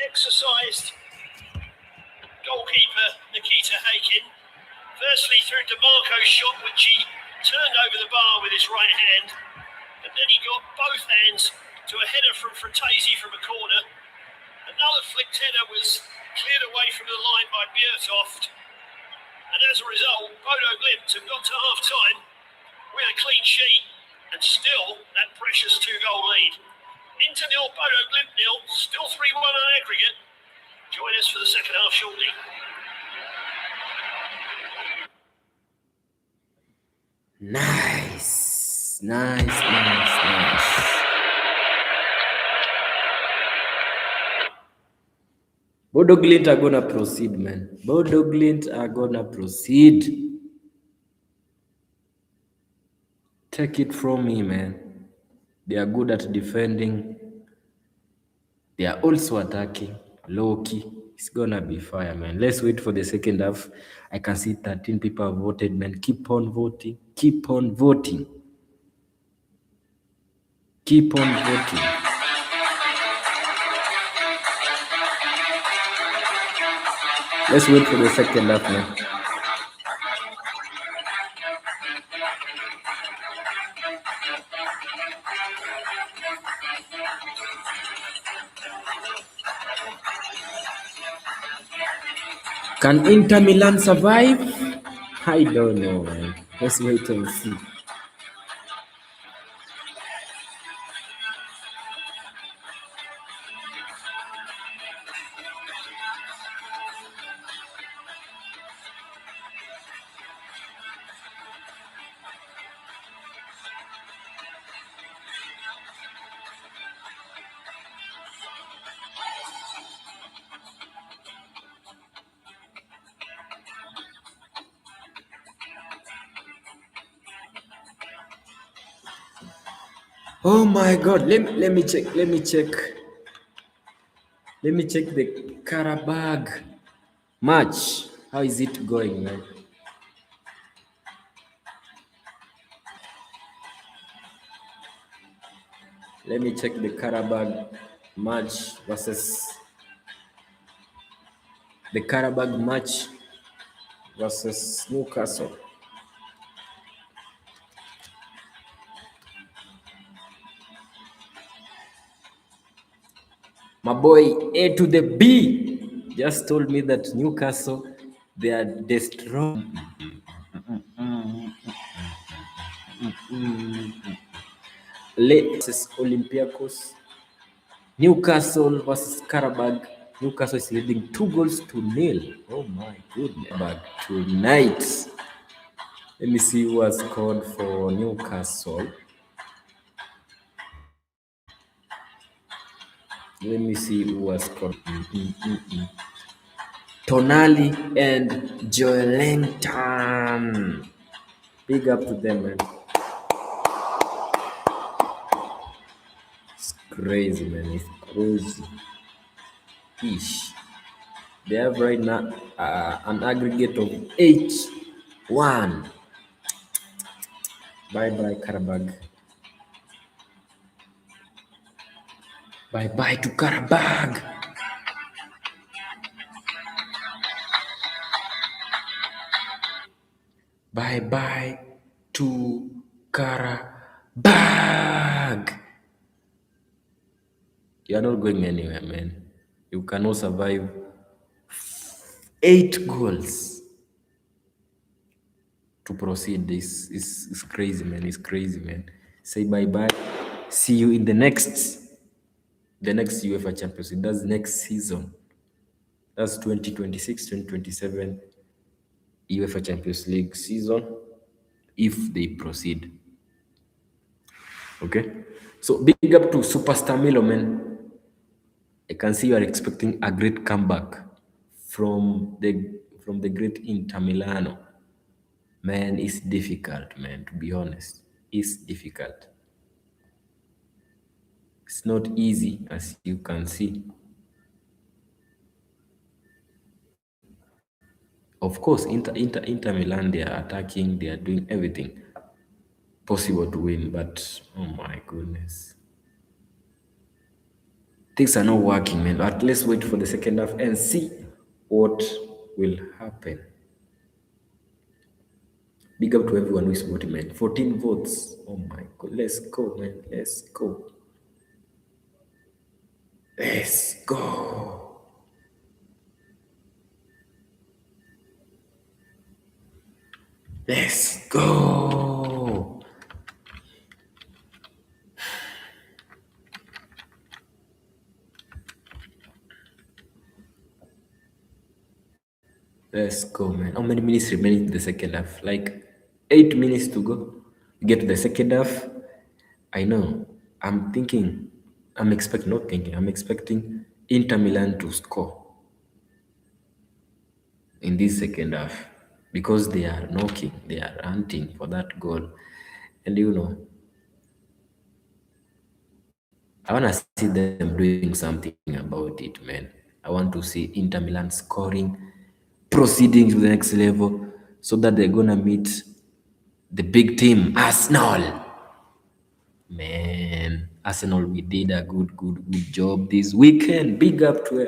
exercised goalkeeper Nikita Hakin. Firstly through DeMarco's shot, which he turned over the bar with his right hand. And then he got both hands to a header from Fratesi from a corner. Another flicked header was cleared away from the line by Bjertoft. And as a result, Bodø Glimt have got to half-time with a clean sheet and still that precious 2-goal lead. Inter 0, Bodø Glimt 0, still 3-1 on aggregate. Join us for the second half shortly. Nice. Bodø Glimt are gonna proceed, man. Bodø Glimt are gonna proceed. Take it from me, man. They are good at defending. They are also attacking. Low key. It's gonna be fire, man. Let's wait for the second half. I can see 13 people have voted, man. Keep on voting. Keep on voting. Keep on voting. Let's wait for the second half, man. Can Inter Milan survive? I don't know, man. Let's wait and see. Oh my God! Let me check. Let me check the Karabag match. How is it going, man? Let me check the Karabag match versus Newcastle. My boy A to the B just told me that Newcastle, they are destroyed. Late versus Olympiacos. Newcastle versus Karabag. Newcastle is leading 2-0. Oh my goodness. But tonight, let me see who has scored for Newcastle. Let me see who has scored. Tonali and Joelinton. Big up to them, man. It's crazy, man. It's crazy. Ish. They have right now an aggregate of 8-1. Bye bye, Karabag. Bye bye to Karabag. Bye bye to Karabag. You're not going anywhere, man. You cannot survive 8 goals to proceed. This is crazy, man. It's crazy, man. Say bye bye. See you in the next UEFA Champions League. That's next season. That's 2026-2027 UEFA Champions League season if they proceed. Okay? So big up to Superstar Milo, man. I can see you are expecting a great comeback from the great Inter Milano. Man, it's difficult, man, to be honest. It's difficult. It's not easy, as you can see. Of course, Inter Milan, they are attacking, they are doing everything possible to win, but oh my goodness. Things are not working, man. But let's wait for the second half and see what will happen. Big up to everyone who is voting, man. 14 votes. Oh my god. Let's go, man. Let's go. Let's go. Let's go. Let's go, man. How many minutes remaining in the second half? Like 8 minutes to go. Get to the second half. I know. I'm expecting Inter Milan to score in this second half because they are knocking, they are hunting for that goal. And I want to see them doing something about it, man. I want to see Inter Milan scoring, proceeding to the next level so that they're going to meet the big team, Arsenal. Man, Arsenal, we did a good job this weekend. Big up to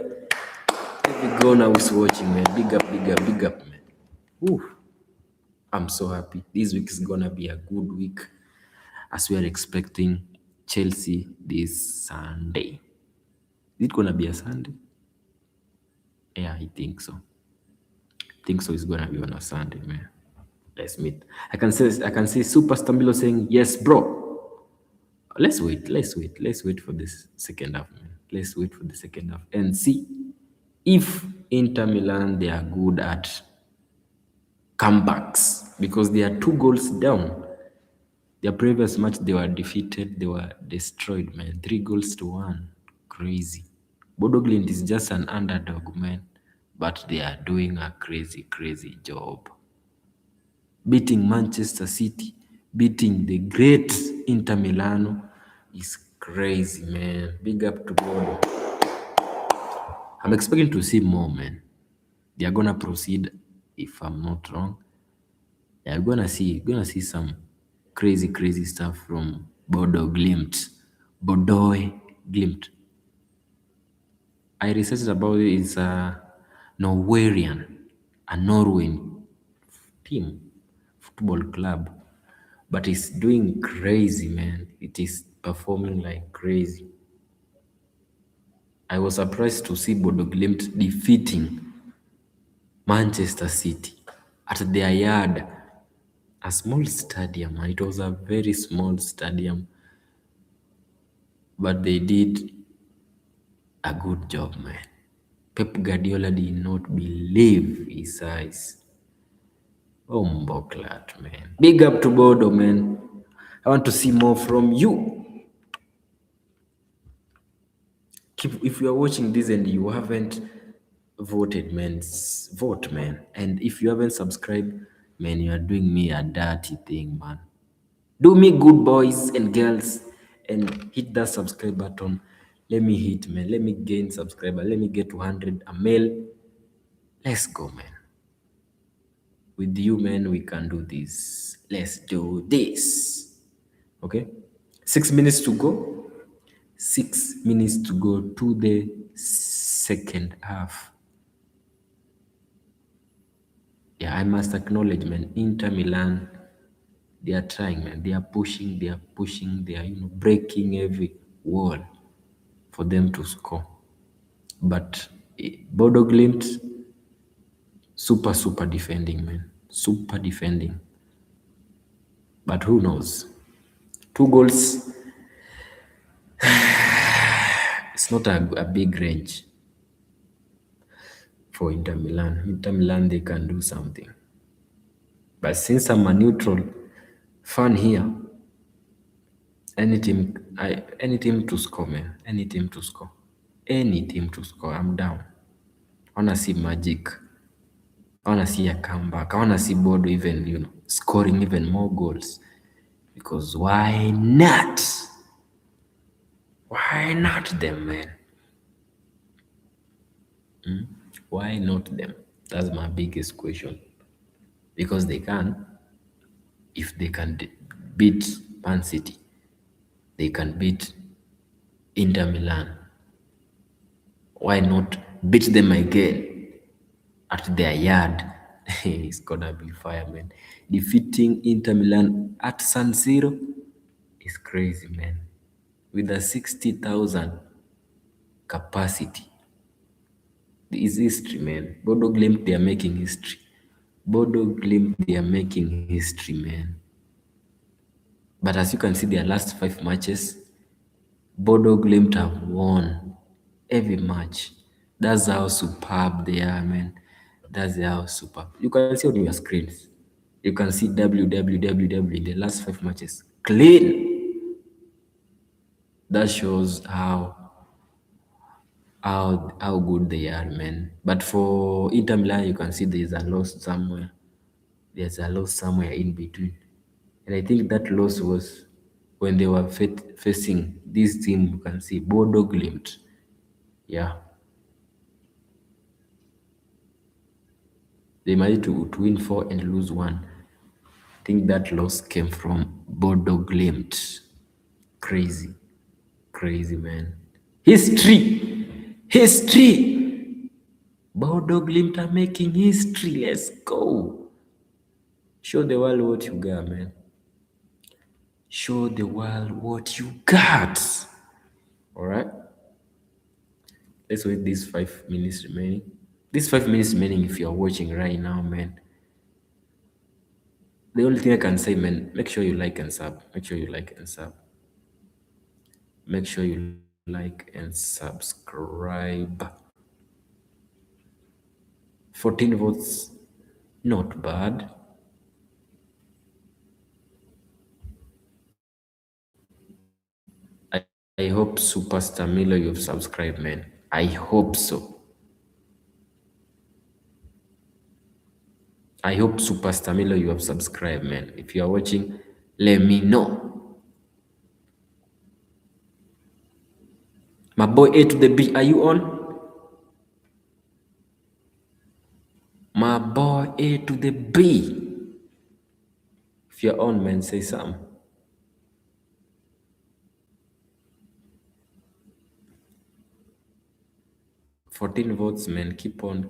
every goal I was watching, man. Big up, man. Ooh, I'm so happy. This week is gonna be a good week as we are expecting Chelsea this Sunday. Is it gonna be a Sunday? Yeah, I think so. It's gonna be on a Sunday, man. Let's meet. I can see Super Stamilo saying yes, bro. Let's wait for this second half, man. Let's wait for the second half and see if Inter Milan, they are good at comebacks because they are 2 goals down. Their previous match, they were defeated, they were destroyed, man. 3-1. Crazy. Bodø Glimt is just an underdog, man, but they are doing a crazy job. Beating Manchester City, beating the great Inter Milano is crazy, man. Big up to Bodø. I'm expecting to see more, man. They are gonna proceed if I'm not wrong. Yeah, you're gonna see some crazy stuff from Bodø Glimt. I researched about it. It's a Norwegian team, football club, but it's doing crazy, man. It is performing like crazy. I was surprised to see Bodø Glimt defeating Manchester City at their yard, a small stadium. It was a very small stadium, but they did a good job, man. Pep Guardiola did not believe his eyes. Oh, Mboklat, man. Big up to Bodo, man. I want to see more from you. If you are watching this and you haven't voted, man, vote, man. And if you haven't subscribed, man, you are doing me a dirty thing, man. Do me good, boys and girls, and hit that subscribe button. Let me hit, man. Let me gain subscriber. Let me get 200 a mail. Let's go, man. With you, man, we can do this. Let's do this. Okay? 6 minutes to go. 6 minutes to go to the second half. Yeah, I must acknowledge, man, Inter Milan, they are trying, man. They are pushing, they are breaking every wall for them to score. But Bodo Glimt, super defending, man. Super defending. But who knows? 2 goals, it's not a big range for Inter Milan. Inter Milan, they can do something. But since I'm a neutral fan here, any team to score, man. Any team to score. Any team to score, I'm down. I want to see magic. I want to see a comeback. I want to see Bodo even, scoring even more goals. Because why not? Why not them, man? Why not them? That's my biggest question. Because they can. If they can beat Man City, they can beat Inter Milan. Why not beat them again at their yard? It's gonna be fire, man. Defeating Inter Milan at San Siro is crazy, man. With a 60,000 capacity. It's history, man. Bodo Glimt, they are making history. Bodo Glimt, they are making history, man. But as you can see, their last 5 matches, Bodo Glimt have won every match. That's how superb they are, man. That's how superb. You can see on your screens. You can see WWWW in the last 5 matches. Clean. That shows how good they are, man. But for Inter Milan, you can see there's a loss somewhere. There's a loss somewhere in between. And I think that loss was when they were facing this team. You can see Bodo Glimt. Yeah. They managed to win 4 and lose 1. I think that loss came from Bodo Glimt. Crazy, man. History. Bodo Glimt are making history. Let's go. Show the world what you got, man. Show the world what you got. All right. Let's wait these 5 minutes remaining. These 5 minutes remaining, if you're watching right now, man. The only thing I can say, man, make sure you like and sub. Make sure you like and sub. Make sure you like and subscribe. 14 votes, not bad. I hope Superstar Milo you've subscribed, man. I hope so. I hope Superstar Milo you have subscribed, man. If you are watching, let me know. My boy A to the B, are you on? My boy A to the B. If you're on, man, say something. $14 votes, man. Keep on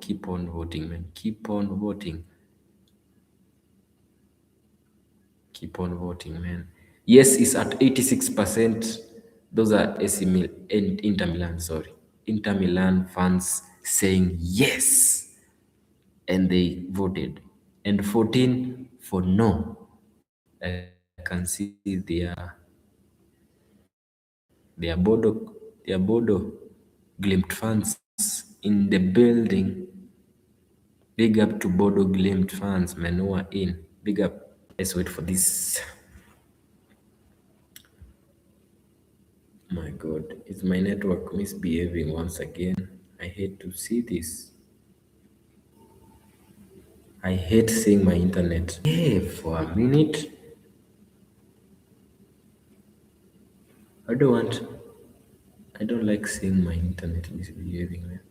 voting, man. Keep on voting. Keep on voting, man. Yes is at 86%. Those are Inter Milan, sorry. Inter Milan fans saying yes. And they voted. And 14 for no. I can see their Bodø Glimt fans in the building. Big up to Bodø Glimt fans, man, who are in. Big up. Let's wait for this. My God, is my network misbehaving once again? I hate to see this. I hate seeing my internet. Yeah, for a minute. I don't like seeing my internet misbehaving, man.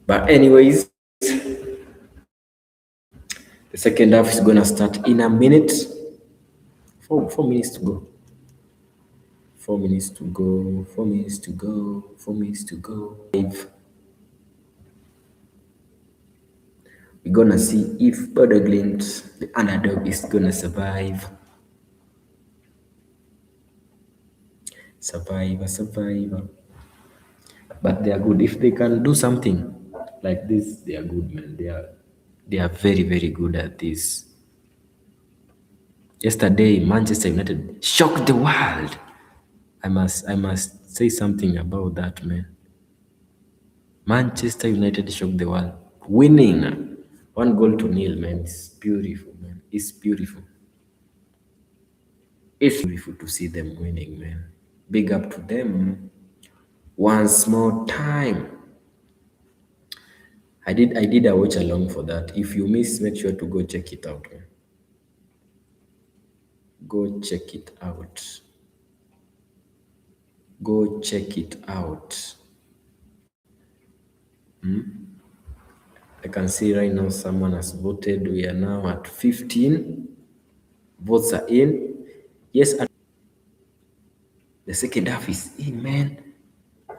But anyways, the second half is gonna start in a minute. 4 minutes to go. 4 minutes to go. 4 minutes to go. 4 minutes to go. We're gonna see if Bodø Glimt, the underdog, is gonna survive. Survivor. But they are good. If they can do something like this, they are good, man. They are very, very good at this. Yesterday, Manchester United shocked the world. I must say something about that, man. Manchester United shocked the world, winning 1-0, man. It's beautiful, man. It's beautiful. It's beautiful to see them winning, man. Big up to them. Once more time. I did a watch along for that. If you miss, make sure to go check it out, man. Go check it out. Go check it out. I can see right now someone has voted. We are now at 15. Votes are in. Yes, the second half is in, man.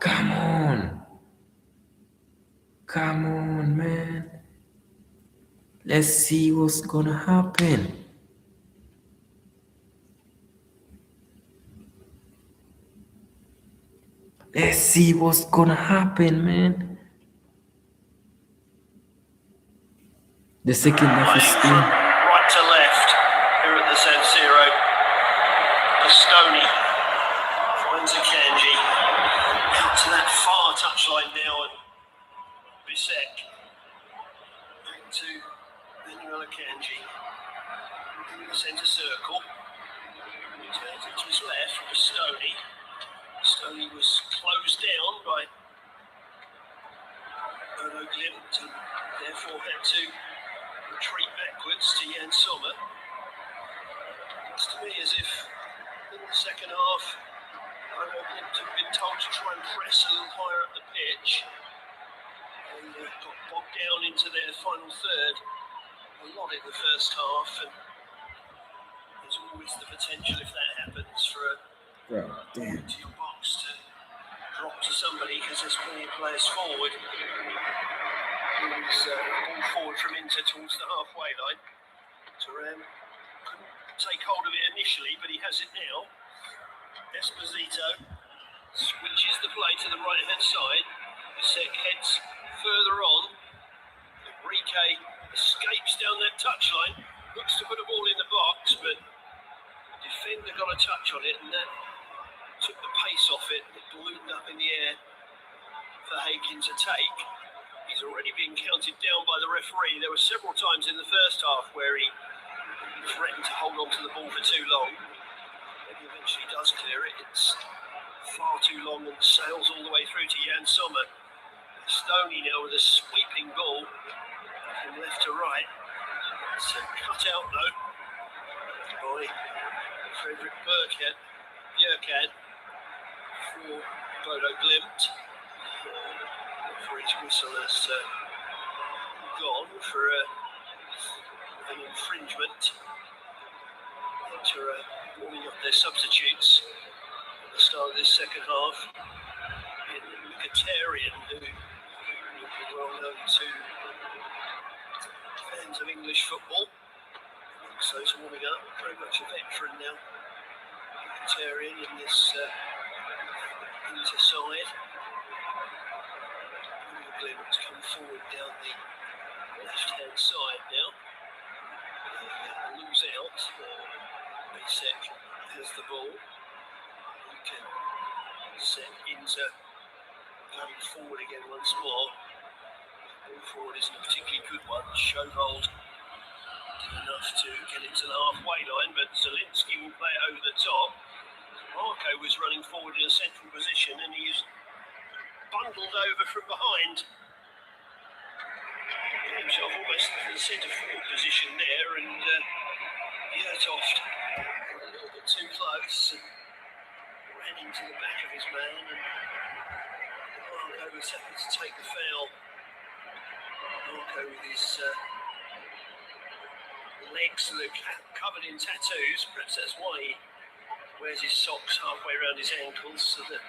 Come on. Come on, man. Let's see what's gonna happen. Let's see what's gonna happen, man. The second half is in. Right to left here at the San Siro. Bastoni finds Akanji. Out to that far touchline now and Bisek. Back to Manuel Akanji. In the centre circle. Turns it to his left, Bastoni. Bastoni was closed down by Bodø Glimt and therefore had to retreat backwards to Jan Sommer. Looks to me as if in the second half, Bodø Glimt have been told to try and press a little higher up the pitch and got bogged down into their final third a lot in the first half, and there's always the potential, if that happens, for a into your box to drop to somebody because there's plenty of players forward. Who's ball forward from Inter towards the halfway line. Turan couldn't take hold of it initially, but he has it now. Esposito switches the play to the right-hand side. Bisek heads further on. Enrique escapes down that touchline. Looks to put a ball in the box, but the defender got a touch on it, and that took the pace off it. It ballooned up in the air for Haken to take. He's already been counted down by the referee. There were several times in the first half where he threatened to hold on to the ball for too long. When he eventually does clear it, it's far too long and sails all the way through to Jan Sommer. Stoney now with a sweeping ball from left to right. It's a cut out though by Frederick Bjørkan. for Bodø Glimt. Referee's whistle has gone for an infringement. They're warming up their substitutes at the start of this second half. Mkhitaryan, who will be well known to fans of English football. So he's warming up, very much a veteran now. Mkhitaryan in this Inter side. Glimt come forward down the left-hand side now. They lose out. Bisek has the ball. He can set into going forward again once more. Ball forward isn't a particularly good one. Sjovold did enough to get it to the halfway line, but Zielinski will play it over the top. Marco was running forward in a central position and he's bundled over from behind. Got himself almost in the centre forward position there, and Bjertoft a little bit too close and ran into the back of his man, and Marco was happy to take the foul. Marco with his legs that are covered in tattoos, perhaps that's why he wears his socks halfway around his ankles so that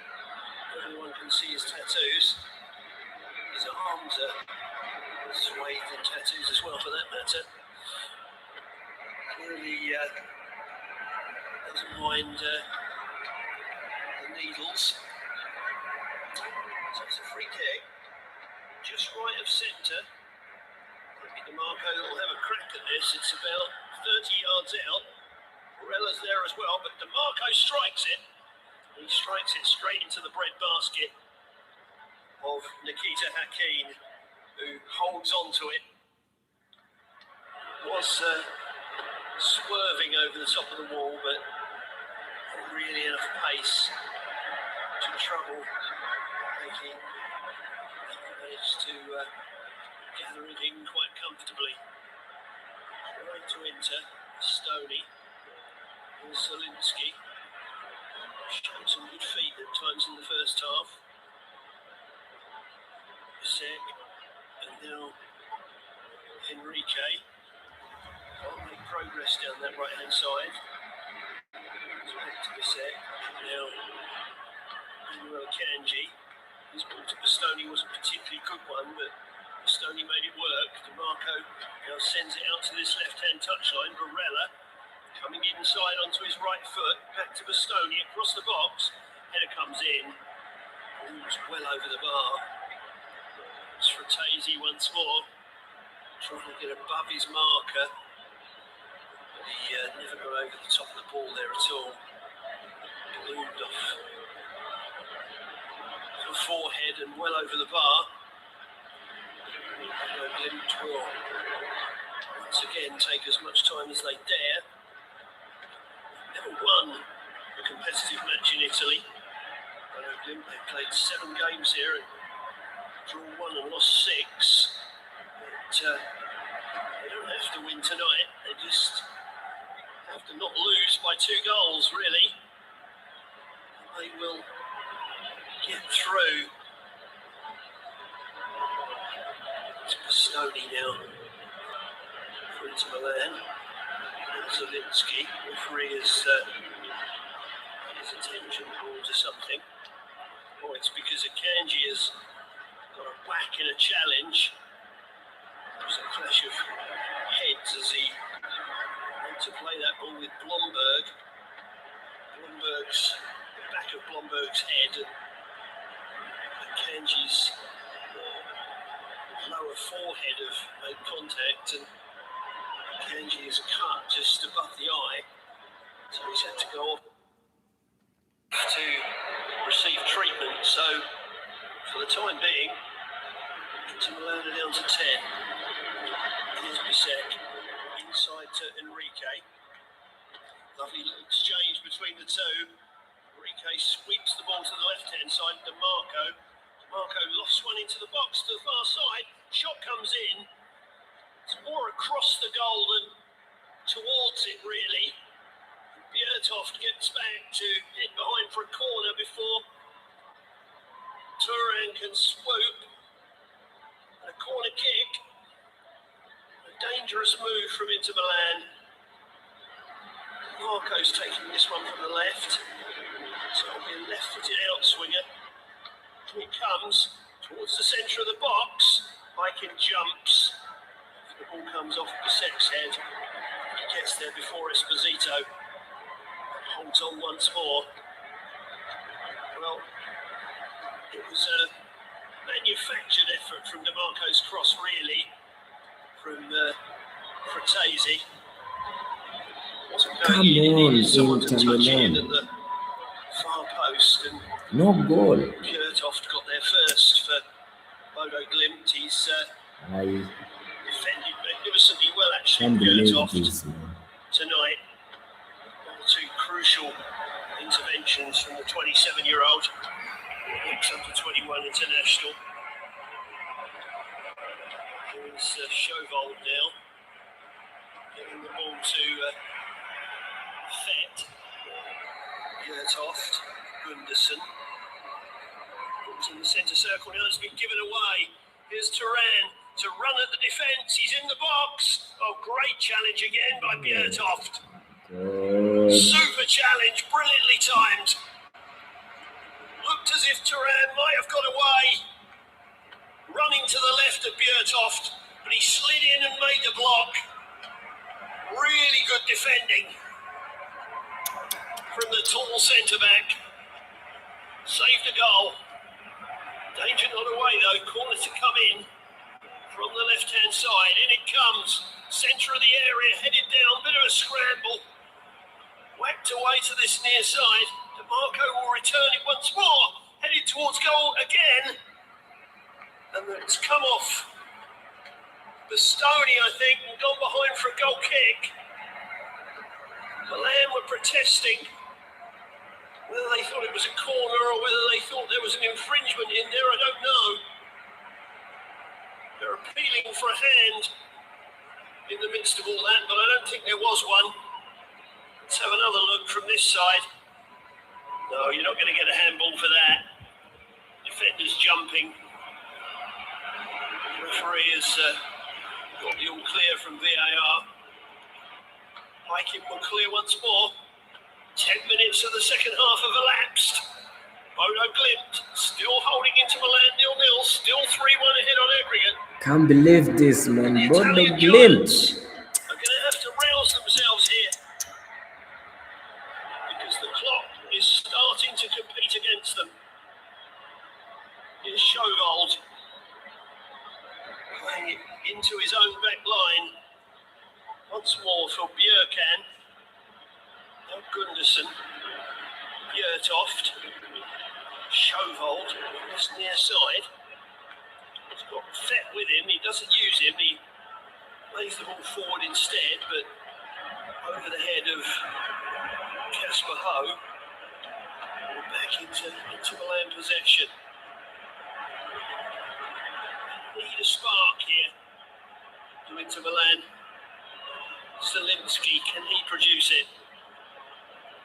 everyone can see his tattoos. His arms are swathed in tattoos as well, for that matter. Clearly doesn't mind the needles. So it's a free kick, just right of centre. Maybe DeMarco will have a crack at this. It's about 30 yards out. Morella's there as well, but DeMarco strikes it. He strikes it straight into the bread basket of Nikita Hakim, who holds on to it. Was swerving over the top of the wall, but not really enough pace to trouble Pankey. Managed to gather it in quite comfortably. Trying to enter Stoney. And Zielinski. Showed some good feet at times in the first half. Bisek, and now Enrique. Can't make progress down that right hand side. Back to Bisek. Now Kanji. His ball to Bastoni was a particularly good one, but Bastoni made it work. DeMarco now sends it out to this left-hand touchline. Barella coming inside onto his right foot. Back to Bastoni across the box. Header comes in. Ball's well over the bar. It's Fratesi once more. Trying to get above his marker. But he never got over the top of the ball there at all. Ballooned off the forehead and well over the bar. Glimt will once again take as much time as they dare. Never won a competitive match in Italy. Glimt, they've played 7 games here and drawn 1 and lost 6. But they don't have to win tonight. They just have to not lose by 2 goals, really. They will get through. It's Bastoni now for Inter Milan. Zielinski, referee has his attention drawn to something. Oh, it's because Akanji has got a whack in a challenge. There's a clash of heads as he went to play that ball with Blomberg. The back of Blomberg's head, and Akanji's lower forehead have made contact, and Pankey is cut just above the eye, so he's had to go off to receive treatment. So for the time being, Inter Milan are down to 10. Here's Bisek inside to Enrique. Lovely little exchange between the two. Enrique sweeps the ball to the left-hand side to DeMarco. DeMarco lost one into the box to the far side. Shot comes in. It's more across the goal than towards it, really. Bjertoft gets back to hit behind for a corner before Turan can swoop. And a corner kick. A dangerous move from Inter Milan. Marco's taking this one from the left. So it'll be a left-footed outswinger. Here it comes towards the centre of the box. Pankey jumps. The ball comes off Bisek's head. He gets there before Esposito. Holds on once more. Well, it was a manufactured effort from DeMarco's cross, really, from Fratesi. Wasn't going in. It needed someone to touch in at the far post. And No goal. Bjertoft got there first for Bodø Glimt. He's I defended magnificently well, actually, can't believe Bjertoft this, man. tonight. One or two crucial interventions from the 27-year-old, ex-under-21 international. Here's Chauvold now, getting the ball to Fett, Bjertoft, Gundersen. Ball's in the centre circle now, it's been given away. Here's Turan to run at the defence, he's in the box. Oh, great challenge again by Bjertoft. Good. Super challenge, brilliantly timed. Looked as if Turan might have got away. Running to the left of Bjertoft, but he slid in and made the block. Really good defending from the tall centre-back. Saved a goal. Danger not away though, corner to come in from the left-hand side. In it comes, centre of the area, headed down, bit of a scramble. Whacked away to this near side. DeMarco will return it once more. Headed towards goal again. And it's come off Bastoni, I think, and gone behind for a goal kick. Milan were protesting. Whether they thought it was a corner or whether they thought there was an infringement in there, I don't know. They're appealing for a hand in the midst of all that, but I don't think there was one. Let's have another look from this side. No, you're not going to get a handball for that. Defenders jumping. The referee has got the all clear from VAR. Pankey will clear once more. 10 minutes of the second half have elapsed. Bodø Glimt still holding into Milan 0-0, still 3-1 ahead on aggregate. Can't believe this, man. The Bodø Italian Glimt. giants are going to have to rouse themselves here because the clock is starting to compete against them. Here's Chauvold playing it into his own back line. Once more for Bjerkan. Now Gundersen. Bjertoft. Chauvold on this near side. He's got Fett with him. He doesn't use him. He plays the ball forward instead, but over the head of Kasper Ho. Back into Milan possession. Need a spark here to Inter Milan. Zielinski, can he produce it?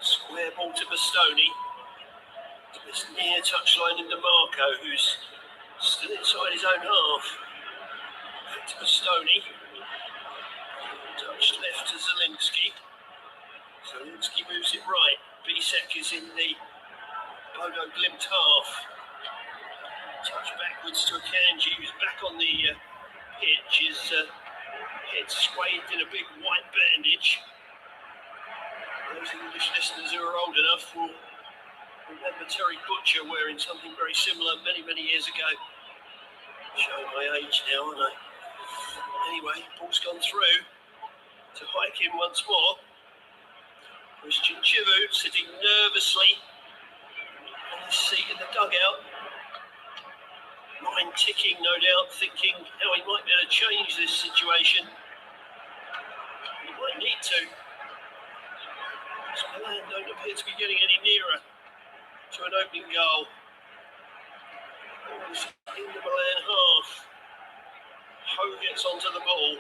Square ball to Bastoni. To this near touchline in DeMarco, who's still inside his own half. Back to Bastoni. Touched left to Zielinski. Zielinski moves it right. Bisek is in the Bodø Glimt half. Touch backwards to Akanji, who's back on the pitch. His head swathed in a big white bandage. Those English listeners who are old enough will remember Terry Butcher wearing something very similar many, many years ago. Showing my age now, aren't I? Anyway, ball's gone through to hike him once more. Christian Chivu sitting nervously on his seat in the dugout. Mind ticking, no doubt, thinking how he might be able to change this situation. He might need to. Milan don't appear to be getting any nearer to an opening goal. Ball's in the Milan half. Ho gets onto the ball.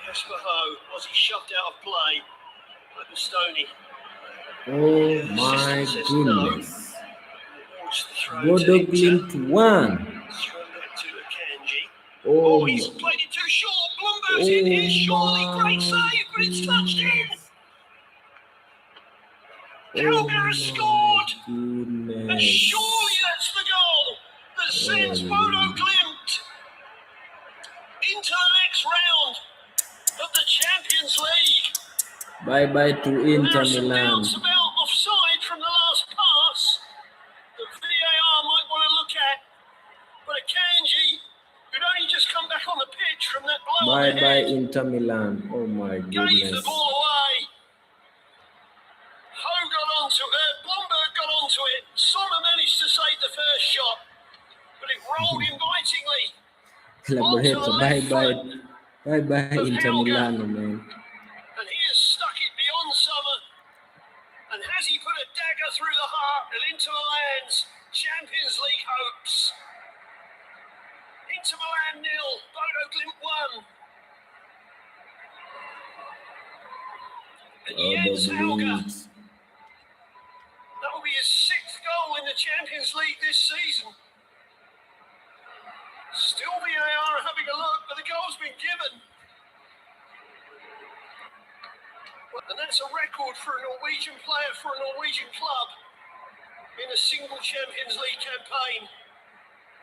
Kasper Ho, was he shoved out of play by Bastoni? Oh my goodness. Towards the throw Bodø to Glimt 1. throw back to Akanji. Oh, Oh, he's played it too short. Blumberg's in here, surely. Great save, but it's touched in. Helga has scored. And goodness. surely that's the goal that sends Bodø Glimt into the next round of the Champions League. Bye-bye to Inter There are some Milan. doubts about offside from the last pass that VAR might want to look at. But Akanji, who'd only just come back on the pitch from that blow on the Bye-bye head, Inter Milan. Oh my gave the goodness. ball away. Ho got onto it, Blomberg got onto it. Sommer managed to save the first shot, but it rolled invitingly. Collaborator. Bye-bye Inter Milan, man. And he has stuck it beyond Sommer. And has he put a dagger through the heart and into Milan's Champions League hopes? Inter Milan 0, Bodø Glimt 1. And Jens Helga, that will be his 6th goal in the Champions League this season. Still VAR having a look, but the goal's been given. And that's a record for a Norwegian player for a Norwegian club in a single Champions League campaign.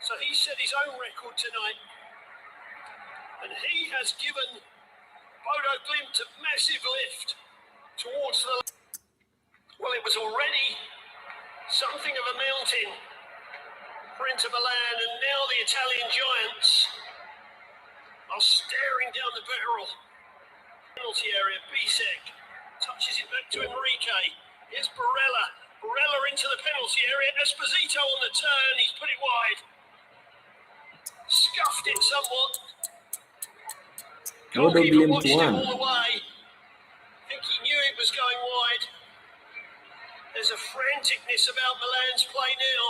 So he set his own record tonight. And he has given Bodø Glimt a massive lift towards the... Well, it was already something of a mountain for Inter Milan, and now the Italian giants are staring down the barrel. Penalty area, Bisek touches it back to Enrique. Here's Barella. Barella into the penalty area. Esposito on the turn. He's put it wide. Scuffed it somewhat. Goalkeeper watched it all the way. I think he knew it was going wide. There's a franticness about Milan's play now.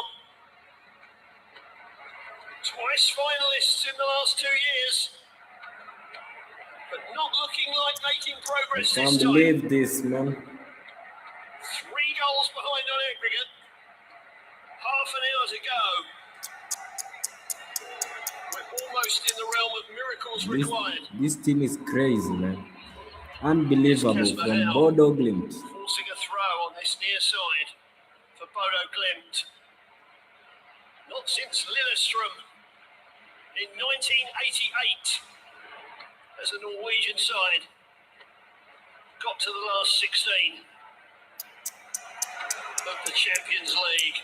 Twice finalists in the last 2 years. But not looking like making progress I this can't time. believe this, man. 3 goals behind on aggregate. Half an hour to go. We're almost in the realm of miracles required. This team is crazy, man. Unbelievable from Bodø Glimt. Forcing a throw on this near side for Bodø Glimt. Not since Lillestrøm in 1988. As a Norwegian side got to the last 16 of the Champions League.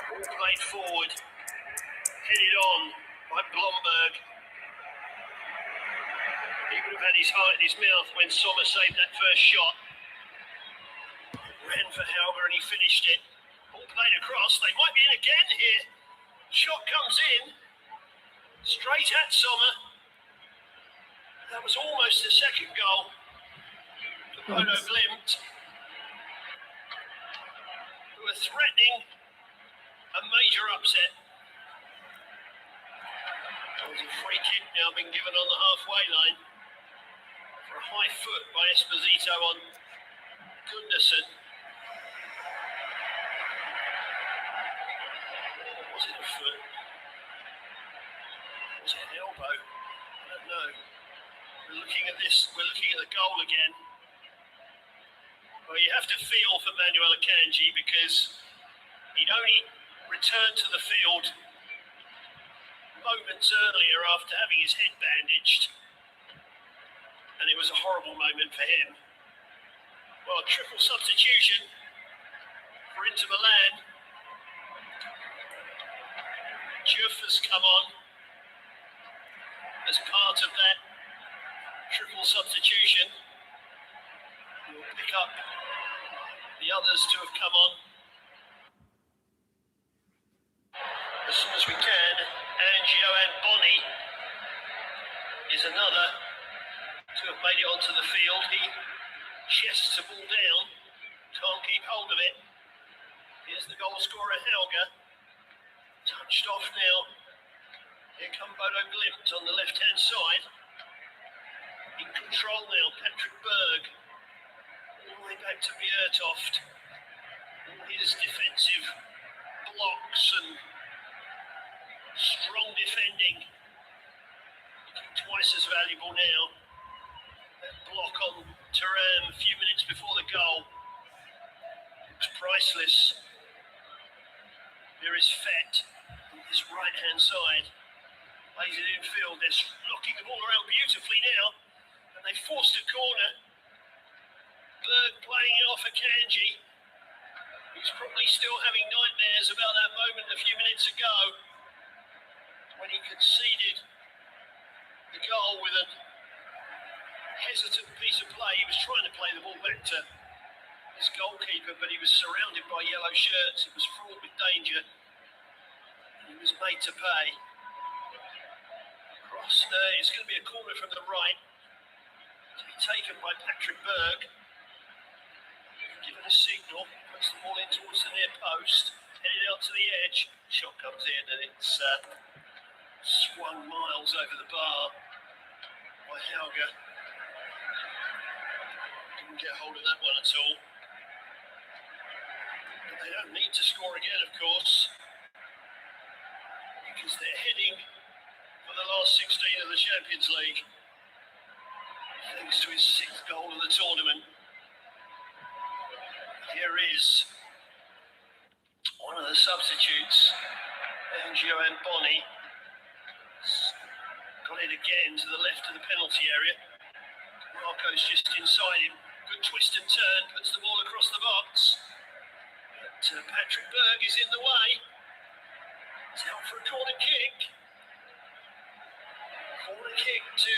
All played forward, headed on by Blomberg. He would have had his heart in his mouth when Sommer saved that first shot. Ran for Helga and he finished it. All played across. They might be in again here. Shot comes in. Straight at Sommer. That was almost the second goal for Bodø Glimt, who are threatening a major upset. There's a free kick now been given on the halfway line for a high foot by Esposito on Gundersen. Was it a foot? Was it an elbow? I don't know. We're looking at this, we're looking at the goal again. Well, you have to feel for Manuel Akanji because he'd only returned to the field moments earlier after having his head bandaged. And it was a horrible moment for him. Well, a triple substitution for Inter Milan. Juff has come on as part of that triple substitution. We'll pick up the others to have come on as soon as we can. Angio and Bonnie is another to have made it onto the field. He chests the ball down, can't keep hold of it. Here's the goal scorer Helga, touched off now. Here come Bodø Glimt on the left-hand side. In control now, Patrick Berg. All the way back to Bjertoft. All his his defensive blocks and strong defending looking twice as valuable now. That block on Turan a few minutes before the goal looks priceless. There is Fett on his right-hand side. Plays it infield. They're knocking the ball around beautifully now. And they forced a corner. Berg playing it off Akanji, who's probably still having nightmares about that moment a few minutes ago when he conceded the goal with a hesitant piece of play. He was trying to play the ball back to his goalkeeper, but he was surrounded by yellow shirts. It was fraught with danger. He was made to pay. Cross there. It's going to be a corner from the right. To be taken by Patrick Berg. Given a signal, puts the ball in towards the near post, headed out to the edge. Shot comes in and it's swung miles over the bar by Hauge. Didn't get hold of that one at all. But they don't need to score again, of course, because they're heading for the last 16 of the Champions League, thanks to his 6th goal of the tournament. Here is one of the substitutes, Angio and Boni. Got it again to the left of the penalty area. Marco's just inside him. Good twist and turn, puts the ball across the box. But Patrick Berg is in the way. It's out for a corner kick. Corner kick to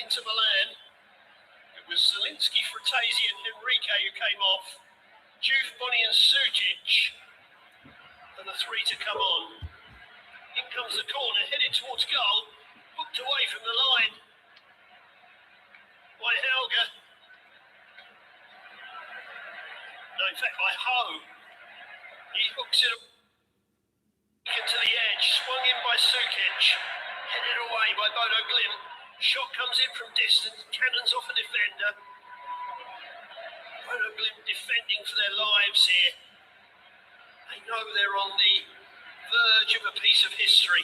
Inter Milan. It was Zielinski, Fratesi and Enrique who came off. Juve, Boni and Sujic are the 3 to come on. In comes the corner, headed towards goal. Hooked away from the line by Hauge. No, in fact, by Ho. He hooks it to the edge, swung in by Sukic, headed away by Bodø Glimt. Shot comes in from distance, cannons off a defender. Bodø Glimt defending for their lives here. They know they're on the verge of a piece of history.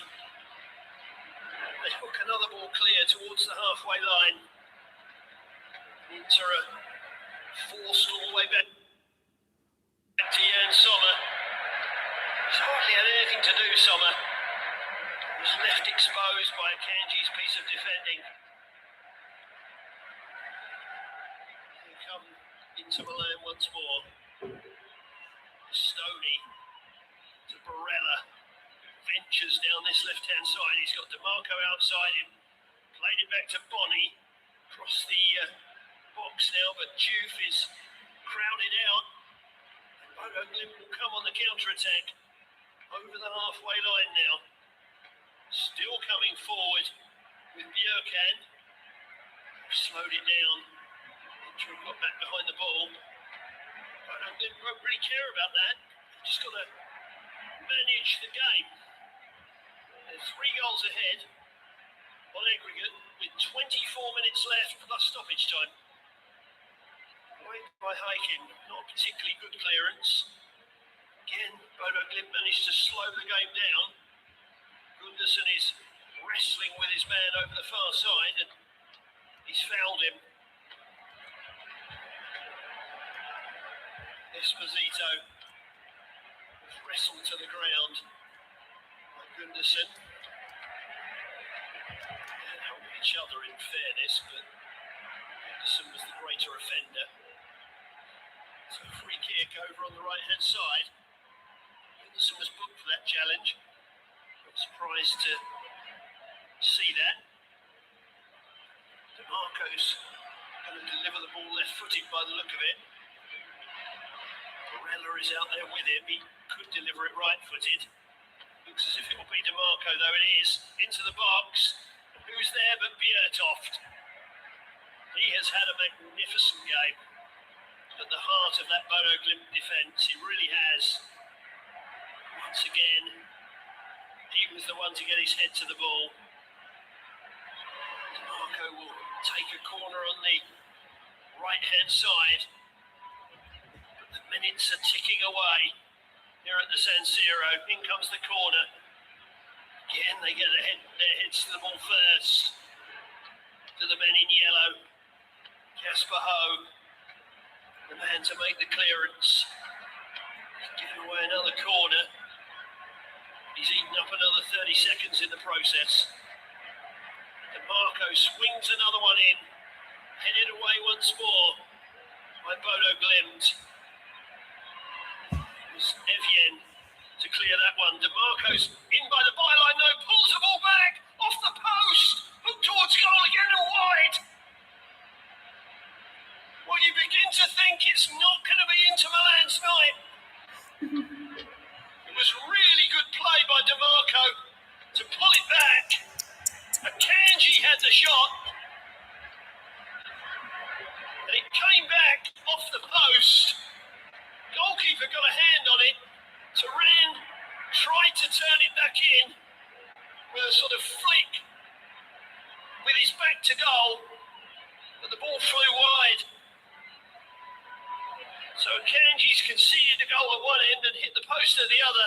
They hook another ball clear towards the halfway line. Inter are forced all the way back to Jan Sommer. He's hardly had anything to do, Sommer. He was left exposed by Akanji's piece of defending. Here come Inter Milan once more. Stoney to Barella, who ventures down this left-hand side. He's got DeMarco outside him. Played it back to Boni. Across the box now, but Juve is crowded out. Bodø Glimt will come on the counter-attack. Over the halfway line now. Still coming forward with Bjørkan. Slowed it down. Inter got back behind the ball. Bodø Glimt won't really care about that. They've just got to manage the game. They're 3 goals ahead on aggregate with 24 minutes left plus stoppage time. Played by Heikin, not particularly good clearance. Again, Bodø Glimt managed to slow the game down. Gundersen is wrestling with his man over the far side and he's fouled him. Esposito was wrestled to the ground by Gundersen. They helped each other in fairness, but Gundersen was the greater offender. So free kick over on the right-hand side. Gundersen was booked for that challenge. Not surprised to see that. DeMarco's going to deliver the ball left-footed by the look of it. Barella is out there with him. He could deliver it right-footed. Looks as if it will be DeMarco, though it is. Into the box. Who's there but Bjertoft? He has had a magnificent game. At the heart of that Bodø Glimt defence, he really has. Once again, he was the one to get his head to the ball. DeMarco will take a corner on the right-hand side. But the minutes are ticking away here at the San Siro. In comes the corner. Again, they get their heads to the ball first. To the men in yellow. Casper Ho, the man to make the clearance. He's giving away another corner. He's eaten up another 30 seconds in the process. And Marco swings another one in. Headed away once more by Bodø Glimt. It was Evjen to clear that one. DeMarco's in by the byline though, pulls the ball back off the post. Hooked towards goal again and wide. Well, you begin to think it's not going to be Inter Milan's night. It was really good play by DeMarco to pull it back. Akanji had the shot. And it came back off the post. Goalkeeper got a hand on it. Turan tried to turn it back in with a sort of flick with his back to goal. But the ball flew wide. So Akanji's conceded a goal at one end and hit the post at the other.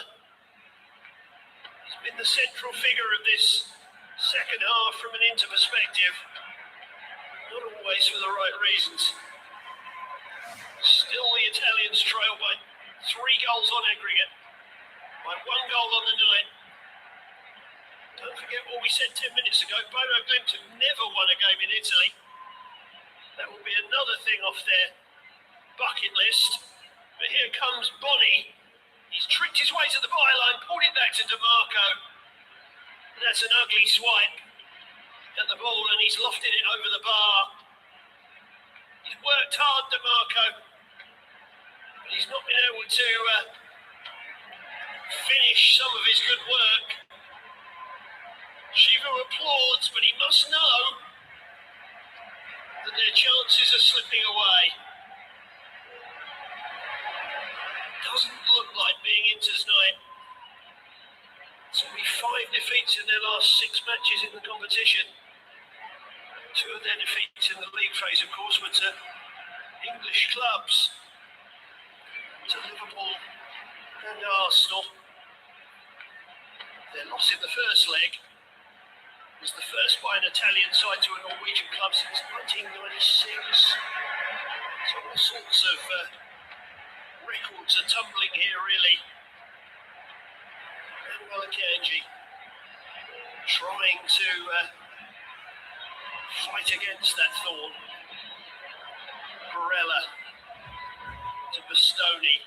He's been the central figure of this second half from an Inter perspective. Not always for the right reasons. Still the Italians trail by 3 goals on aggregate. By 1 goal on the night. Don't forget what we said 10 minutes ago. Bodø Glimt have never won a game in Italy. That will be another thing off their bucket list. But here comes Bonnie. He's tricked his way to the byline, pulled it back to DeMarco. And that's an ugly swipe at the ball, and he's lofted it over the bar. He's worked hard, DeMarco, but he's not been able to finish some of his good work. Shiva applauds, but he must know that their chances are slipping away. Doesn't look like being Inter's night. It's only 5 defeats in their last 6 matches in the competition. 2 of their defeats in the league phase, of course, were to English clubs, to Liverpool and Arsenal. Their loss in the first leg was the first by an Italian side to a Norwegian club since 1996. So all sorts of records are tumbling here, really. And Akanji trying to fight against that thorn. Barella to Bastoni.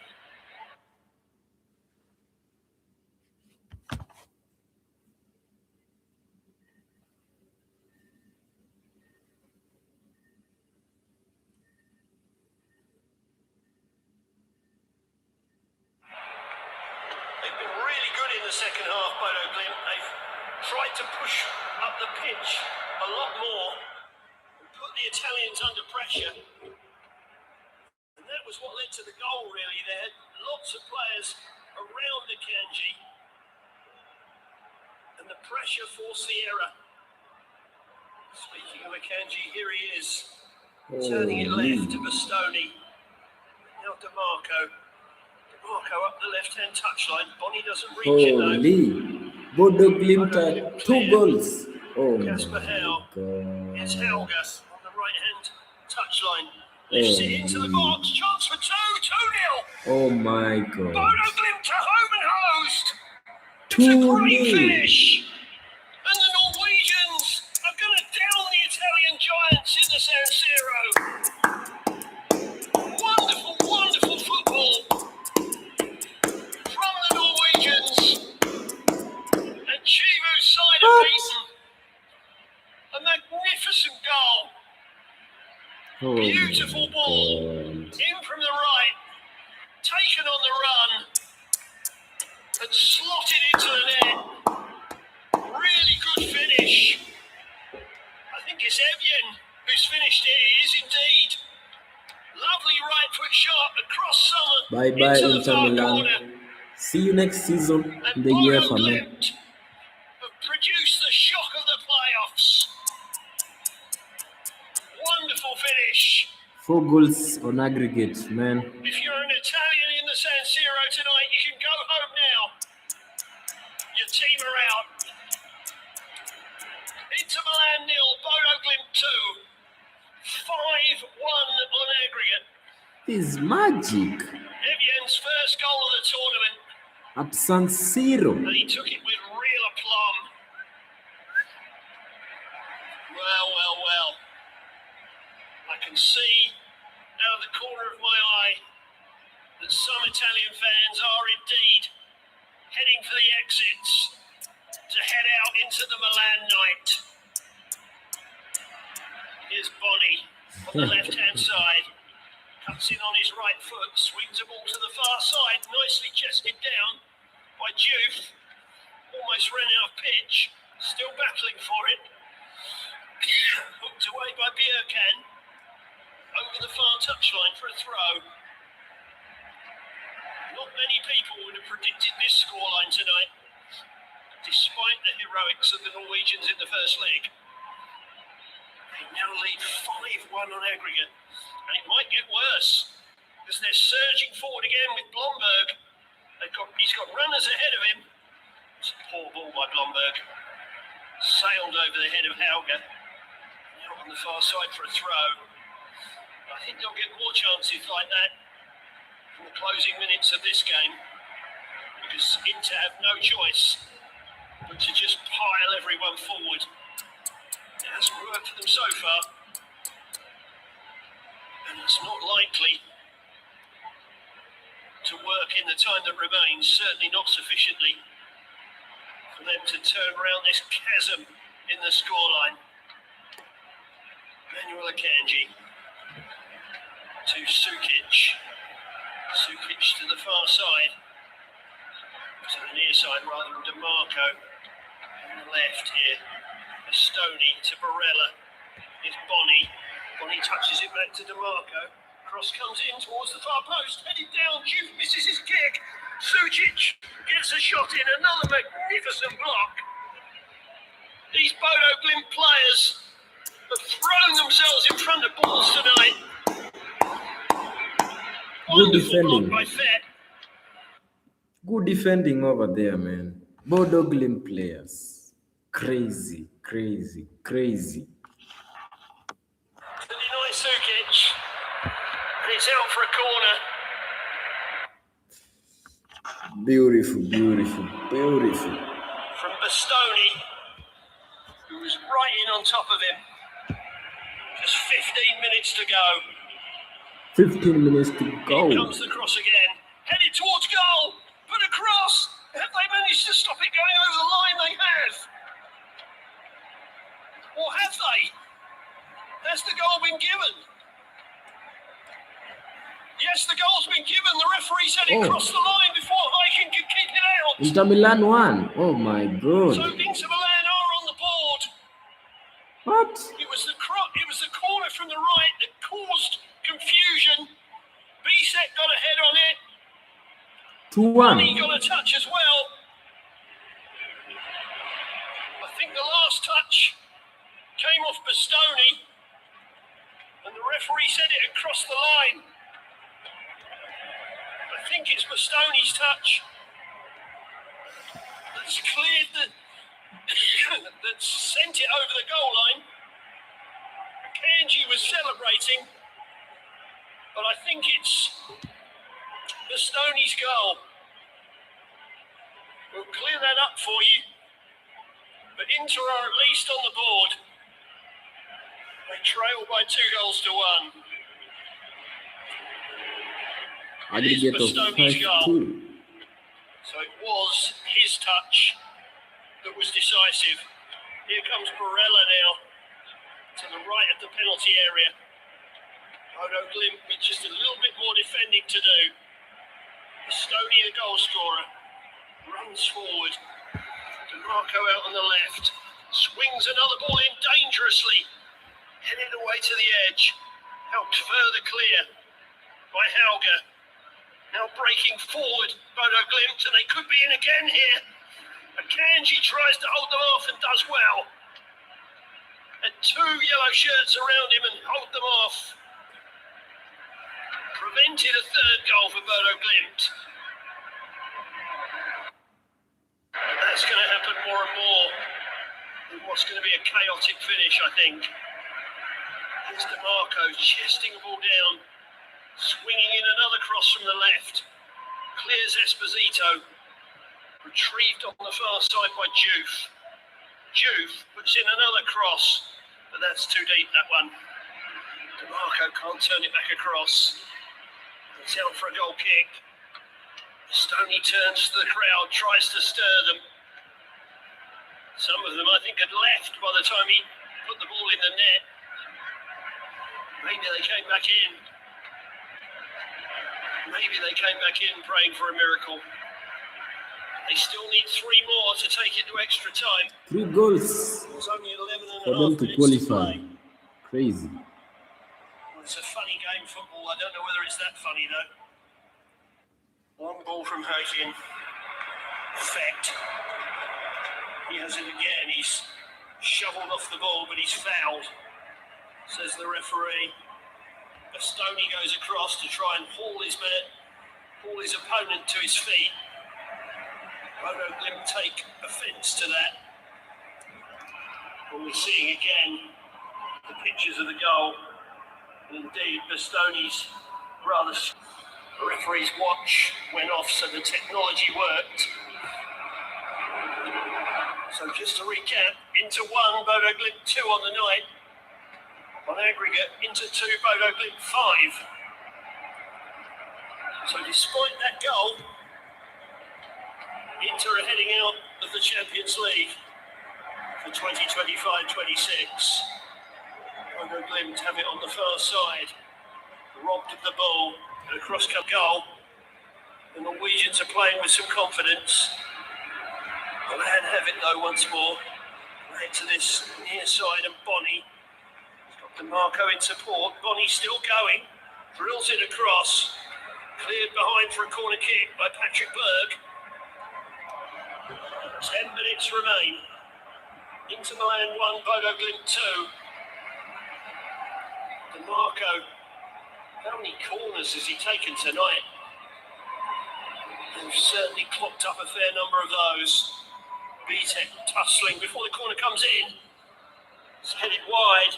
Second half, Bodø Glimt, they've tried to push up the pitch a lot more and put the Italians under pressure. And that was what led to the goal, really. They had lots of players around Akanji, and the pressure forced the error. Speaking of Akanji, here he is, turning it left to Bastoni. Now DeMarco. Marco up the left-hand touchline. Bonnie doesn't reach it though. Bodø Glimt are 2 goals. Oh Casper How. It's Helga on the right-hand touchline. Lifts it into the box. Chance for 2-0. Oh my God. Bodø Glimt to home and host. 2-0. It's a great finish. And the Norwegians are going to down the Italian giants in the San Siro. Wonderful, wonderful football. Side of beaten. A magnificent goal. Beautiful ball. In from the right. Taken on the run. And slotted into the net. Really good finish. I think it's Evjen who's finished it. It is indeed. Lovely right foot shot across summer. Bye-bye, Inter Milan. See you next season in the UEFA, man. Produce the shock of the playoffs. Wonderful finish. 4 goals on aggregate, man. If you're an Italian in the San Siro tonight, you can go home now. Your team are out. Inter Milan 0, Bodø Glimt 2. 5-1 on aggregate. This is magic. Evian's first goal of the tournament. At San Siro. And he took it with real aplomb. Well. I can see out of the corner of my eye that some Italian fans are indeed heading for the exits to head out into the Milan night. Here's Bonnie on the left-hand side. Cuts in on his right foot, swings the ball to the far side, nicely chested down by Juve. Almost ran out of pitch, still battling for it. Hooked away by Bjerkan. Over the far touchline for a throw. Not many people would have predicted this scoreline tonight, despite the heroics of the Norwegians in the first leg. They now lead 5-1 on aggregate, and it might get worse, because they're surging forward again with Blomberg. He's got runners ahead of him. It's a poor ball by Blomberg. Sailed over the head of Hauge. Now on the far side for a throw. I think they'll get more chances like that in the closing minutes of this game, because Inter have no choice but to just pile everyone forward. It hasn't worked for them so far, and it's not likely to work in the time that remains, certainly not sufficiently for them to turn around this chasm in the scoreline. Manuel Akanji to Sukic. Sukic to the far side. To the near side rather than DeMarco. On the left here. Stoney to Barella. Here's Bonnie. Bonnie touches it back to DeMarco. Cross comes in towards the far post. Headed down. Juve misses his kick. Sukic gets a shot in. Another magnificent block. These Bodø Glimt players have thrown themselves in front of balls tonight. Good defending. By Fett. Good defending over there, man. Bodø Glimt players. Crazy. To deny Sukic. And it's out for a corner. Beautiful. From Bastoni, who was right in on top of him. Just 15 minutes to go. 15 minutes to go. Here comes the cross again. Headed towards goal. Put a cross. Have they managed to stop it going over the line? They have. Or have they? Has the goal been given? Yes, the goal's been given. The referee said it crossed the line before Viking could kick it out. Inter Milan won. Oh my God. So Inter Milan are on the board. What? It was the corner from the right that caused confusion. Bisek got a head on it. 2-1. He got a touch as well. I think the last touch came off Bastoni, and the referee said it had crossed the line. I think it's Bastoni's touch that's cleared that sent it over the goal line. Akanji was celebrating, but I think it's Bastoni's goal. We'll clear that up for you. But Inter are at least on the board. They trail by 2-1. Aggregate of 5-2. So it was his touch that was decisive. Here comes Barella now to the right of the penalty area. Bodø Glimt with just a little bit more defending to do. Stoney, the goal scorer, runs forward. DeMarco out on the left. Swings another ball in dangerously. Headed away to the edge. Helped further clear by Hauge. Now breaking forward, Bodø Glimt, and they could be in again here. Akanji tries to hold them off and does well. And 2 yellow shirts around him and hold them off. prevented a third goal for Bodø Glimt. And that's going to happen more and more in what's going to be a chaotic finish, I think. Here's DeMarco chesting the ball down, swinging in another cross from the left. Clears Esposito, retrieved on the far side by Juve. Juve puts in another cross, but that's too deep, that one. DeMarco can't turn it back across. It's out for a goal kick. Stoney turns to the crowd, tries to stir them. Some of them, I think, had left by the time he put the ball in the net. Maybe they came back in. Maybe they came back in praying for a miracle. They still need 3 more to take it to extra time. 3 goals There's only 11 and for a them half to minutes qualify. to play. Crazy. It's a funny game, football. I don't know whether it's that funny, though. Long ball from Hurricane. Effect. He has it again. He's shoveled off the ball, but he's fouled, says the referee. Stoney goes across to try and haul his opponent to his feet. Bodø Glimt take offence to that. And we're seeing again the pictures of the goal. And indeed, Bastoni's rather... The referee's watch went off, so the technology worked. So just to recap, Inter 1, Bodø Glimt 2 on the night. On aggregate, Inter 2, Bodø Glimt 5. So despite that goal, Inter are heading out of the Champions League for 2025-26. Bodø Glimt have it on the far side, robbed of the ball, and a cross-cut goal. The Norwegians are playing with some confidence. Milan have it though once more. Head to this near side, and Bonny. He's got DeMarco in support. Bonny still going. Drills it across. Cleared behind for a corner kick by Patrick Berg. 10 minutes remain. Inter Milan 1, Bodø Glimt 2. DeMarco. How many corners has he taken tonight? They've certainly clocked up a fair number of those. Vitek tussling before the corner comes in. It's headed wide.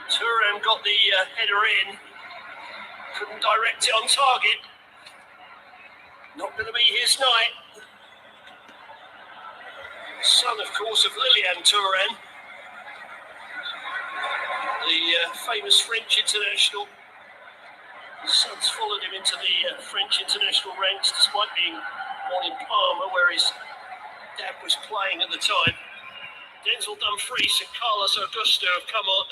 Turan got the header in. Couldn't direct it on target. Not going to be his night. Son, of course, of Lilian Turan, the famous French international. His son's followed him into the French international ranks, despite being born in Parma, where his dad was playing at the time. Denzel Dumfries and Carlos Augusto have come on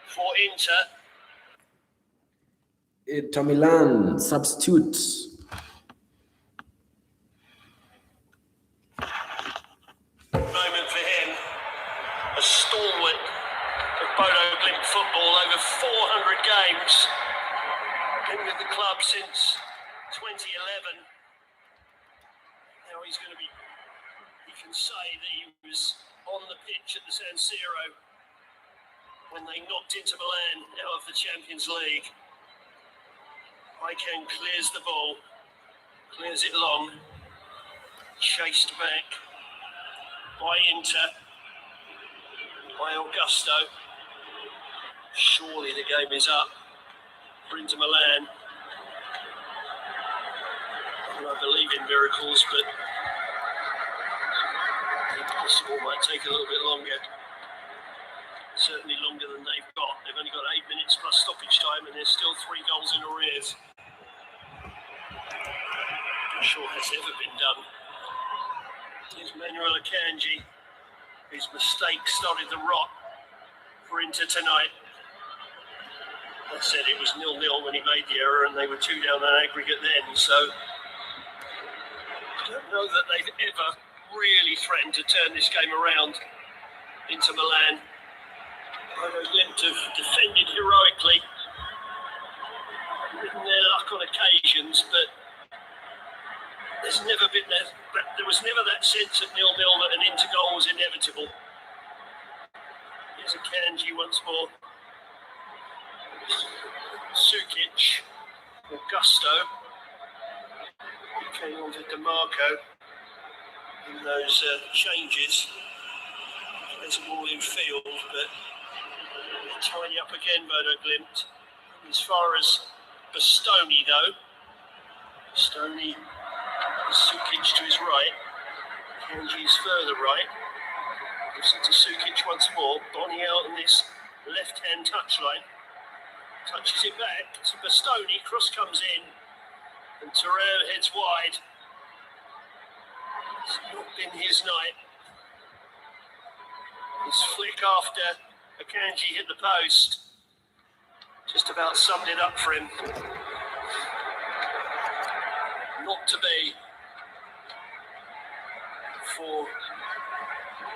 for Inter. Inter Milan substitute. Moment for him, a stalwart of Bodø Glimt football, over 400 games. Been with the club since 2011. Now he's going to be, he can say that he was on the pitch at the San Siro when they knocked Inter Milan out of the Champions League. Ican clears the ball, clears it long, chased back by Inter, by Augusto. Surely the game is up for Inter Milan. I believe in miracles, but the impossible might take a little bit longer. Certainly longer than they've got. They've only got 8 minutes plus stoppage time, and there's still 3 goals in arrears. Not sure has ever been done. Here's Manuel Akanji, whose mistake started the rot for Inter tonight. I said it was 0-0 when he made the error, and they were 2 down on aggregate then, so I don't know that they've ever really threatened to turn this game around. Inter Milan. Bodø Glimt have defended heroically, ridden their luck on occasions, but there was never that sense at 0-0 that an Inter goal was inevitable. Here's Akanji once once more. Sukic, Augusto, came on to DeMarco in those changes. Plays the ball in field, but tidy up again, Bodø Glimt. As far as Bastoni, though, Bastoni, Sukic to his right, Kanji's further right. Gives it to Sukic once more. Bonnie out on this left-hand touchline. Touches it back to Bastoni. Cross comes in, and Terrell heads wide. It's not been his night. His flick after Akanji hit the post just about summed it up for him. Not to be for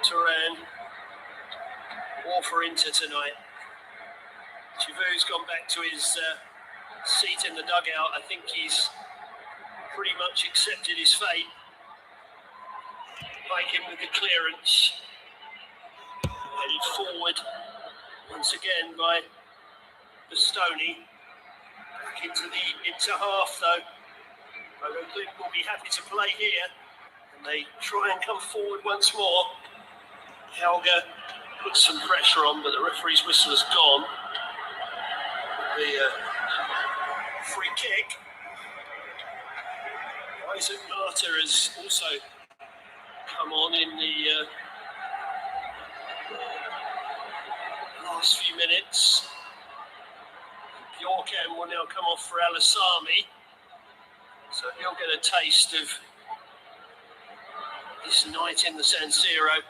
Turan or for Inter tonight. Chivu's gone back to his seat in the dugout. I think he's pretty much accepted his fate. Pankey with the clearance. Headed forward once again by Bastoni. Back into half though. Bodø Glimt will be happy to play here. And they try and come forward once more. Helga puts some pressure on, but the referee's whistle has gone. The free kick. Isaac Marta has also come on in the last few minutes. Bjorkan will now come off for Alasami. So he'll get a taste of this night in the San Siro.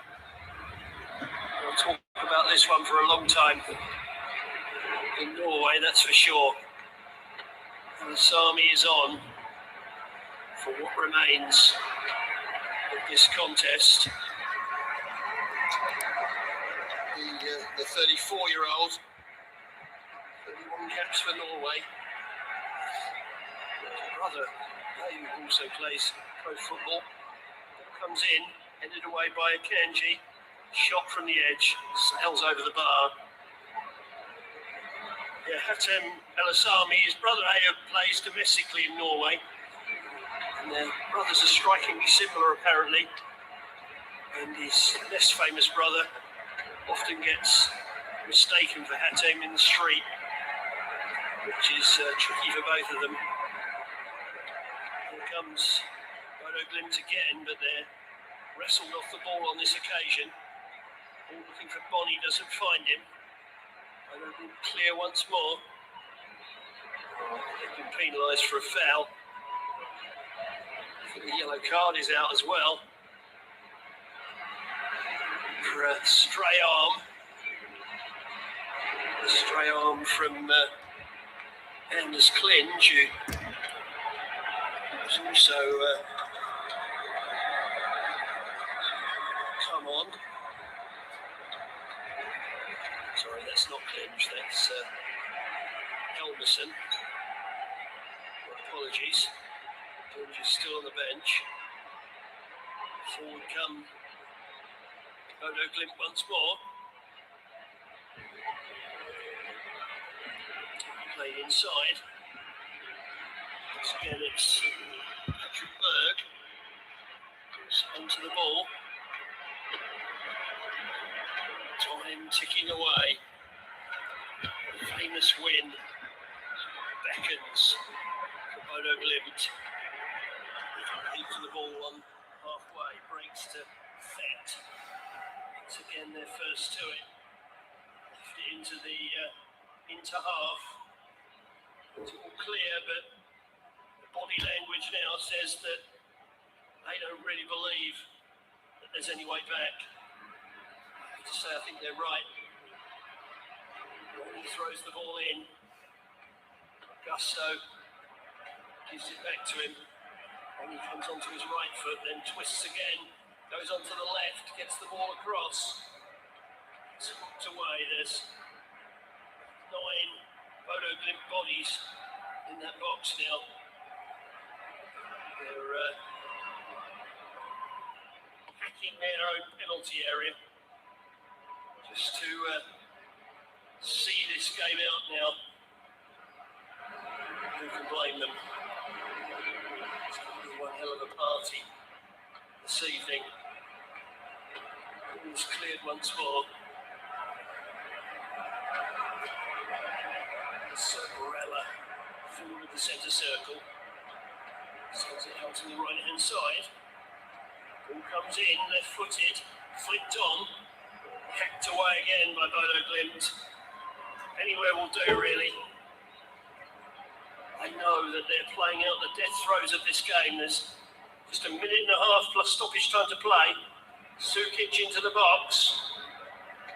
We'll talk about this one for a long time in Norway, that's for sure. Alasami is on for what remains of this contest. The 34-year-old, 31 caps for Norway. Brother, who also plays pro football, comes in, headed away by Akanji. Shot from the edge, sails over the bar. Yeah, Hatem Elasami, his brother Ayub plays domestically in Norway. And their brothers are strikingly similar, apparently. And his less famous brother often gets mistaken for Hatem in the street, which is tricky for both of them. Here comes Bodø Glimt again, but they're wrestled off the ball on this occasion. All looking for Bonnie, doesn't find him. Bodø Glimt clear once more. They've been penalised for a foul. I think the yellow card is out as well. For a stray arm. A stray arm from Anders Klinge, who was also come on. Sorry, that's not Klinge, that's Helmerson. Apologies. Klinge is still on the bench. Forward come Bodø Glimt once more. Played inside. Once again, it's Patrick Berg goes onto the ball. Time ticking away. The famous win beckons for Bodø Glimt. Deep to the ball on halfway, breaks to Fett. Once again, they're first to it. Left it into half. It's all clear, but the body language now says that they don't really believe that there's any way back. I have to say, I think they're right. He throws the ball in. Augusto gives it back to him. And he comes onto his right foot, then twists again. Goes onto the left, gets the ball across. It's hooked away. There's 9 Bodø Glimt bodies in that box now. They're hacking their own penalty area just to see this game out now. Who can blame them? It's going to be one hell of a party this evening. It was cleared once more. Barella forward of the centre circle. Sends it out to the right hand side. Ball comes in, left footed, flicked on. Hacked away again by Bodø Glimt. Anywhere will do, really. I know that they're playing out the death throes of this game. There's just a minute and a half plus stoppage time to play. Sukic into the box.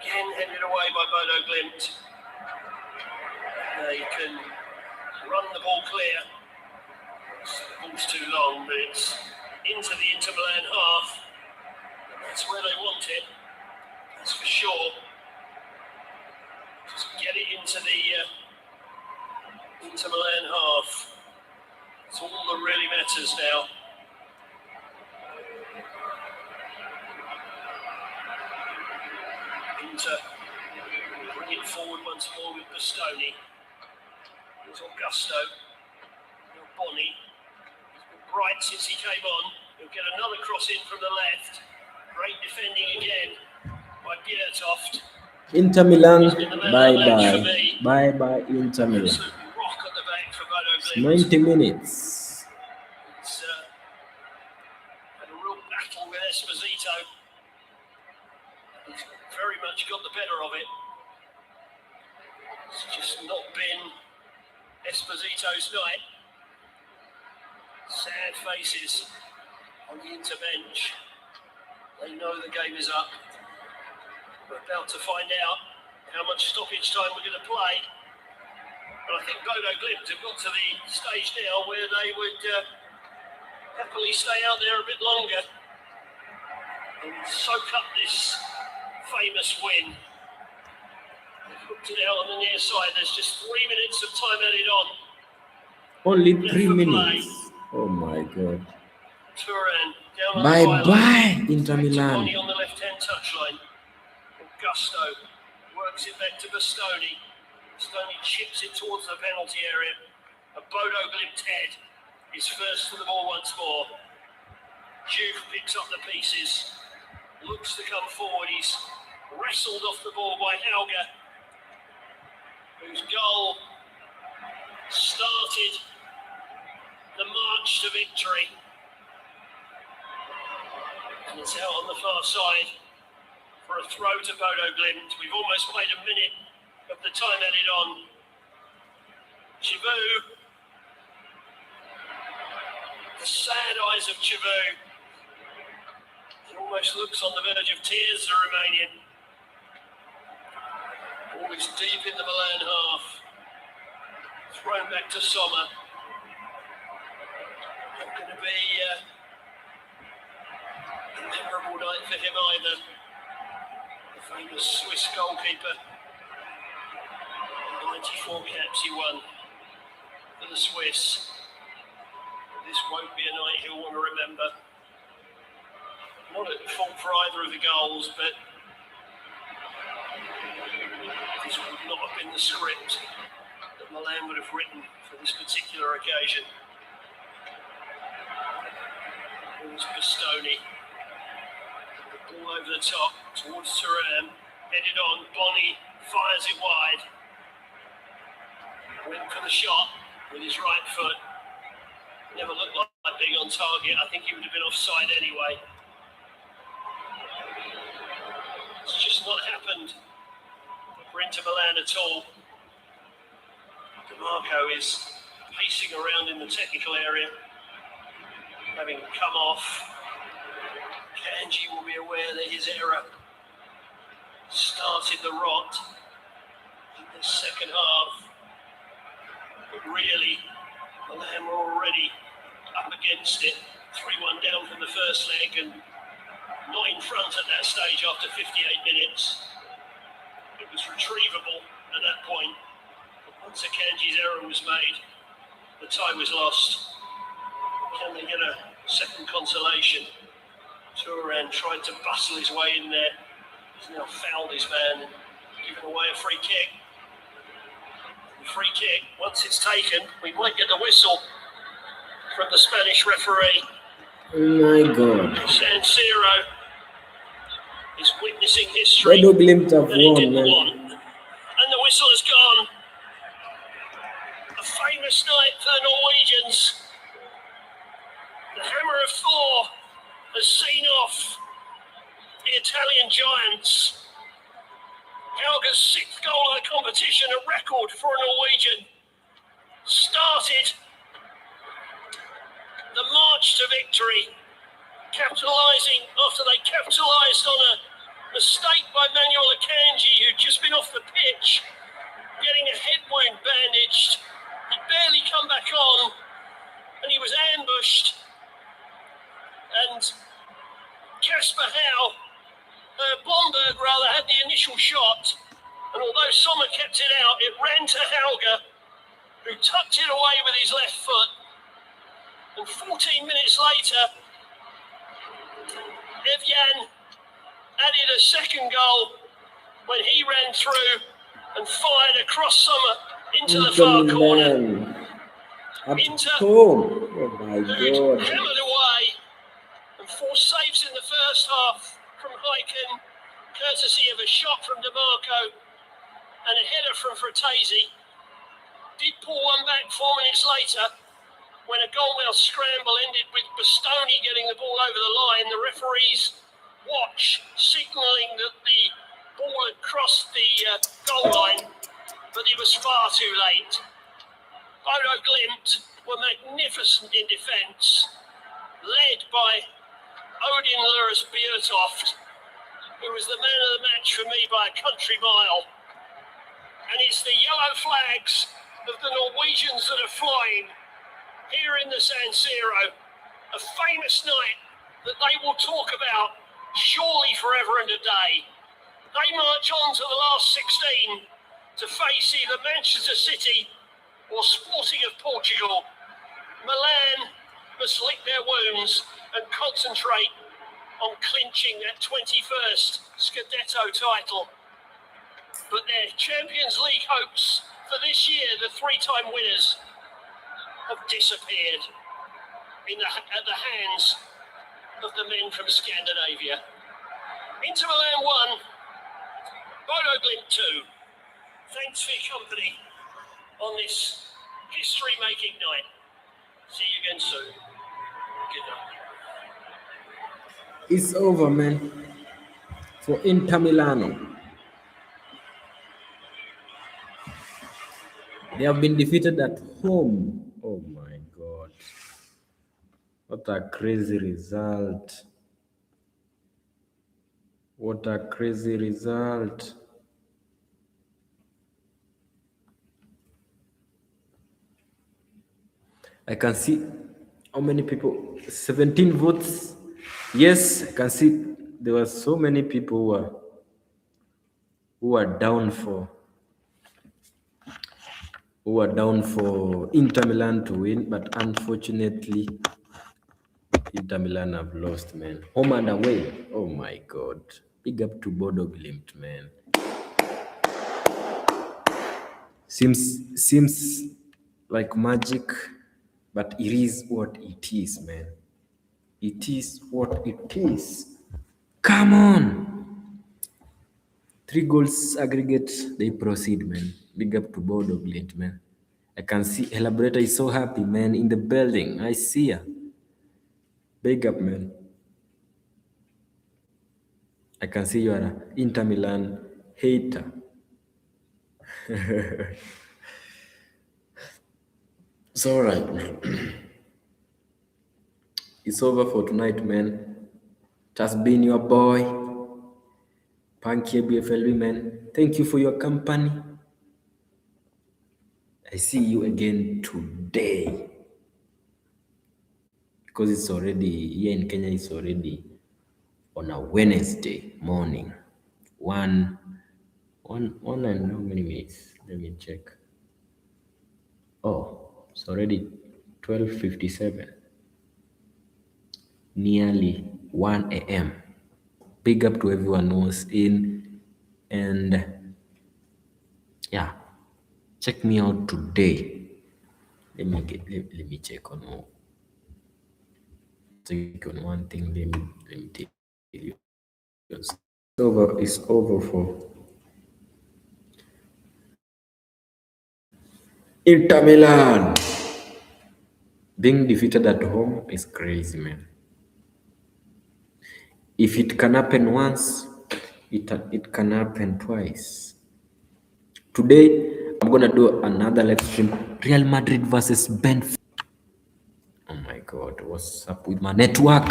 Again headed away by Bodø Glimt. They can run the ball clear. The ball's too long, but it's into the Inter Milan half. And that's where they want it. That's for sure. Just get it into the Inter Milan half. It's all that really matters now. Inter bring it forward once more with Bastoni. There's Augusto. Now Bonny. He's been bright since he came on. He'll get another cross in from the left. Great defending again by Bjertoft. Inter Milan, bye-bye. Bye-bye, Inter Milan. Absolute rock at the back for Bodø It's Glimt. 90 minutes. It's had a real battle with Esposito. He's very much got the better of it. It's just not been Esposito's night. Sad faces on the Inter bench. They know the game is up. We're about to find out how much stoppage time we're going to play. But I think Bodø Glimt have got to the stage now where they would happily stay out there a bit longer and soak up this famous win. They've hooked it out on the near side. There's just 3 minutes of time added on. Only Left 3 for minutes. play. Oh my God. Turan down on the Bye-bye, byline. Inter Back to Milan. Bonny on the left-hand touchline. Augusto works it back to Bastoni. Bastoni chips it towards the penalty area. A Bodø Glimt head is first to the ball once more. Juve picks up the pieces. Looks to come forward. He's wrestled off the ball by Hauge, whose goal started the march to victory. And it's out on the far side for a throw to Bodø Glimt. We've almost played a minute of the time added on. Chivu. The sad eyes of Chivu. He almost looks on the verge of tears, the Romanian. Always deep in the Milan half. Thrown back to Sommer. Not going to be a memorable night for him either. The famous Swiss goalkeeper. 94 caps he won for the Swiss. This won't be a night he'll want to remember. Not at fault for either of the goals, but this would not have been the script that Milan would have written for this particular occasion. Here's Bastoni. The ball over the top towards Turan. Headed on. Bonny fires it wide. Went for the shot with his right foot. Never looked like being on target. I think he would have been offside anyway. It's just not happened for Inter Milan at all. DeMarco is pacing around in the technical area, having come off. Kanji will be aware that his error started the rot in the second half. But really, Milan were already up against it. 3-1 down from the first leg and not in front at that stage after 58 minutes. It was retrievable at that point. But once Akanji's error was made, the tie was lost. Can they get a second consolation? Turan tried to bustle his way in there. He's now fouled his man and given away a free kick. free kick. Once it's taken, we might get the whistle from the Spanish referee. Oh my God. San Siro is witnessing history Bodø Glimt have that he won, didn't man. want. And the whistle has gone. A famous night for the Norwegians. The hammer of Thor has seen off the Italian giants. Helga's 6th goal of the competition, a record for a Norwegian, started the march to victory, capitalising after they capitalised on a mistake by Manuel Akanji, who'd just been off the pitch, getting a head wound bandaged. He'd barely come back on, and he was ambushed. And Kasper Blomberg had the initial shot, and although Sommer kept it out, it ran to Helga, who tucked it away with his left foot. And 14 minutes later, Evjan added a second goal when he ran through and fired across Sommer into the far corner. At home. Oh my God. Hammered away, and 4 saves in the first half from Heiken, courtesy of a shot from DeMarco and a header from Fratesi. Did pull one back 4 minutes later when a goal-mouth scramble ended with Bastoni getting the ball over the line. The referee's watch signalling that the ball had crossed the goal line, but it was far too late. Bodø Glimt were magnificent in defence, led by Odin Luris Bjertoft, who was the man of the match for me by a country mile. And it's the yellow flags of the Norwegians that are flying here in the San Siro. A famous night that they will talk about surely forever and a day. They march on to the last 16 to face either Manchester City or Sporting of Portugal. Milan must lick their wounds and concentrate on clinching that 21st Scudetto title. But their Champions League hopes for this year, the 3-time winners, have disappeared at the hands of the men from Scandinavia. Inter Milan 1, Bodø Glimt 2. Thanks for your company on this history-making night. See you again soon. Good night. It's over, man. For Inter Milano. They have been defeated at home. Oh my God. What a crazy result. What a crazy result. I can see how many people, 17 votes. Yes, I can see there were so many people who are down for Inter Milan to win, but unfortunately Inter Milan have lost, man. Home and away. Oh my God. Big up to Bodø Glimt, man. Seems like magic, but it is what it is, man. It is what it is. Come on. 3 goals aggregate, they proceed, man. Big up to Bodø Glimt, man. I can see Elaborata is so happy, man, in the building. I see her. Big up, man. I can see you are an Inter Milan hater. It's all right, man. It's over for tonight, man. It has been your boy, Pankey IBFLB, man. Thank you for your company. I see you again today. Because it's already, here in Kenya, it's already on a Wednesday morning. One and how many minutes? Let me check. Oh, it's already 12:57. Nearly 1 a.m. Big up to everyone who was in, and yeah, Check me out today. Let me check on one thing. Let me tell you. It's over for Inter Milan. Being defeated at home is crazy, man. If it can happen once, it can happen twice. Today, I'm gonna do another live stream. Real Madrid versus Benfica. Oh my God, what's up with my network?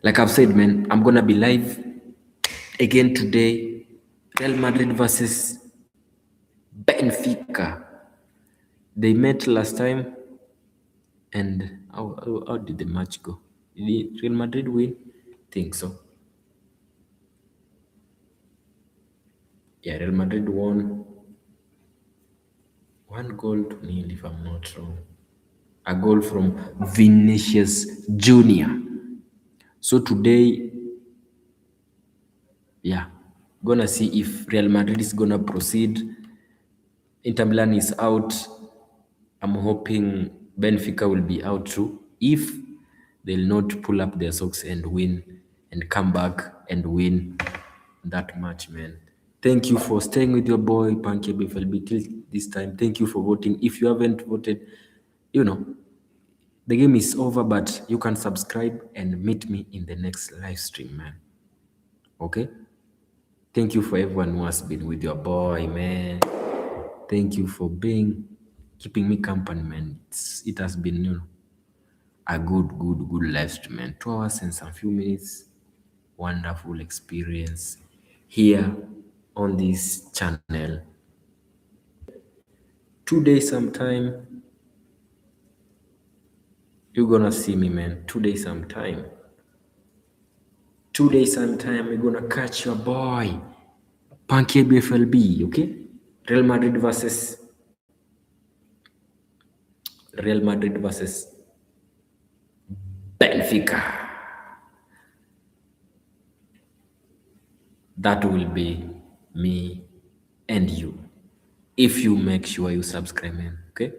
Like I've said, man, I'm gonna be live again today. Real Madrid versus Benfica. They met last time, and how did the match go? Did Real Madrid win? Think so. Yeah, Real Madrid won 1-0 if I'm not wrong. A goal from Vinicius Jr. So today, yeah, gonna see if Real Madrid is gonna proceed. Inter Milan is out. I'm hoping Benfica will be out too. If they'll not pull up their socks and win and come back and win that match, man. Thank you for staying with your boy Pankey IBFLB till this time. Thank you for voting. If you haven't voted, you know, the game is over, but you can subscribe and meet me in the next live stream, man. Okay? Thank you for everyone who has been with your boy, man. Thank you for keeping me company, man. It has been, a good live stream, man. 2 hours and some few minutes. Wonderful experience here on this channel. Today sometime, you're gonna see me, man. Today sometime, you're gonna catch your boy, Pankey IBFLB, okay? Real Madrid versus Benfica. That will be me and you. If you make sure you subscribe, man, okay?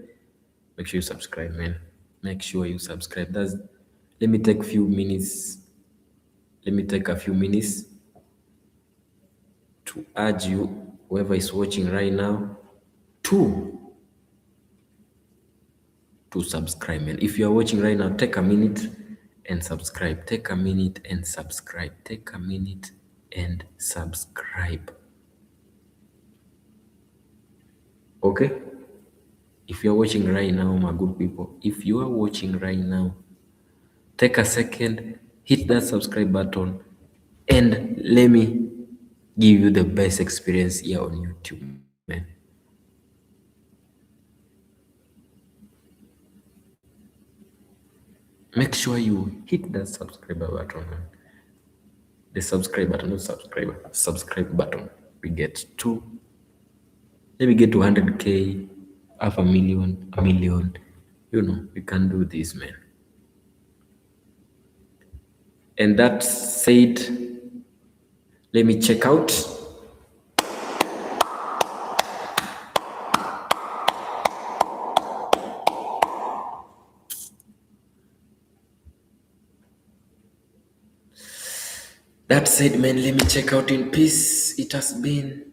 Make sure you subscribe, man. Make sure you subscribe. Let me take a few minutes to urge you, whoever is watching right now, to subscribe, man. If you are watching right now, take a minute and subscribe. Take a minute and subscribe. Take a minute and subscribe. Okay? If you are watching right now, my good people, if you are watching right now, take a second, hit that subscribe button, and let me give you the best experience here on YouTube, man. Make sure you hit that subscriber button, man. The subscribe button, not subscriber, subscribe button. Let me get to 100K, half a million, a million. We can do this, man. And that said, let me check out. That said, man, let me check out in peace. It has been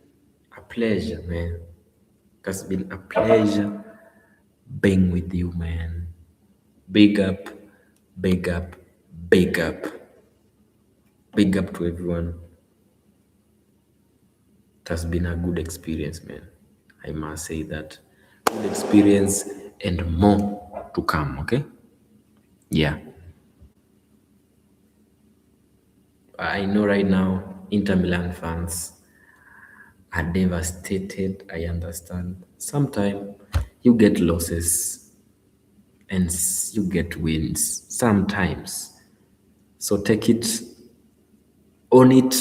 a pleasure, man. It has been a pleasure being with you, man. Big up, big up, big up. Big up to everyone. It has been a good experience, man. I must say that. Good experience and more to come, okay? Yeah. I know right now, Inter Milan fans are devastated. I understand. Sometimes you get losses and you get wins. Sometimes. So take it, own it,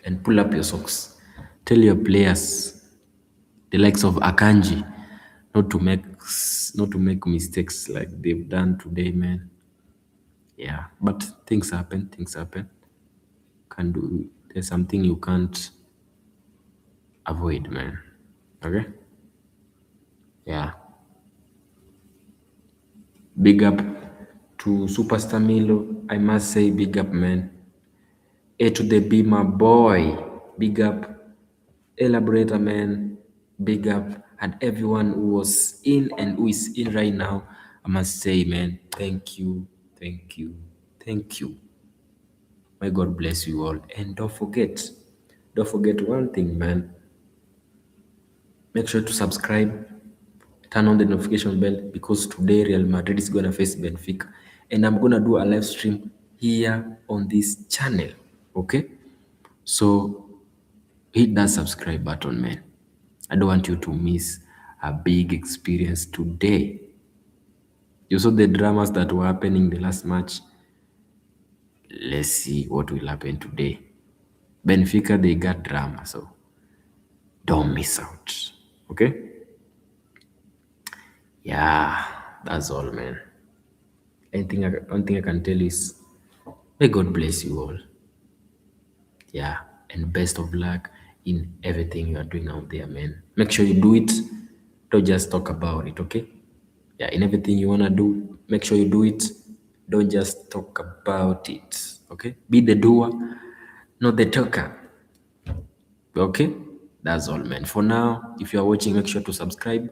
and pull up your socks. Tell your players, the likes of Akanji, not to make mistakes like they've done today, man. Yeah, but things happen. Can do. There's something you can't avoid, man. Okay? Yeah. Big up to Superstar Milo. I must say, big up, man. A to the B, my boy. Big up. Elaborator, man. Big up. And everyone who was in and who is in right now, I must say, man, thank you, thank you, thank you. May God bless you all. And don't forget one thing, man. Make sure to subscribe, turn on the notification bell, because today Real Madrid is going to face Benfica. And I'm going to do a live stream here on this channel. Okay? So hit that subscribe button, man. I don't want you to miss a big experience today. You saw the dramas that were happening the last match. Let's see what will happen today. Benfica, they got drama, so don't miss out. Okay? Yeah, that's all, man. One thing I can tell you is, may God bless you all. Yeah, and best of luck in everything you are doing out there, man. Make sure you do it. Don't just talk about it, okay? Yeah, in everything you wanna do, make sure you do it. Don't just talk about it, okay? Be the doer, not the talker. Okay, that's all, man. For now, if you are watching, make sure to subscribe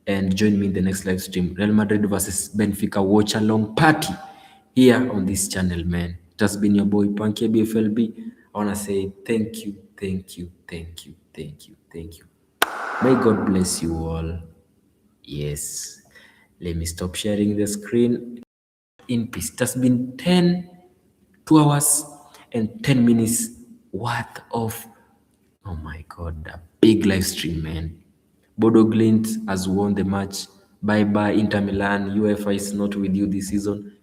and join me in the next live stream. Real Madrid versus Benfica watch-along party here on this channel, man. It has been your boy Pankey IBFLB. I want to say thank you, thank you, thank you, thank you, thank you. May God bless you all. Yes. Let me stop sharing the screen in peace. It has been 2 hours and 10 minutes worth of, oh my God, a big live stream, man. Bodø Glimt has won the match. Bye-bye, Inter Milan. UEFA is not with you this season.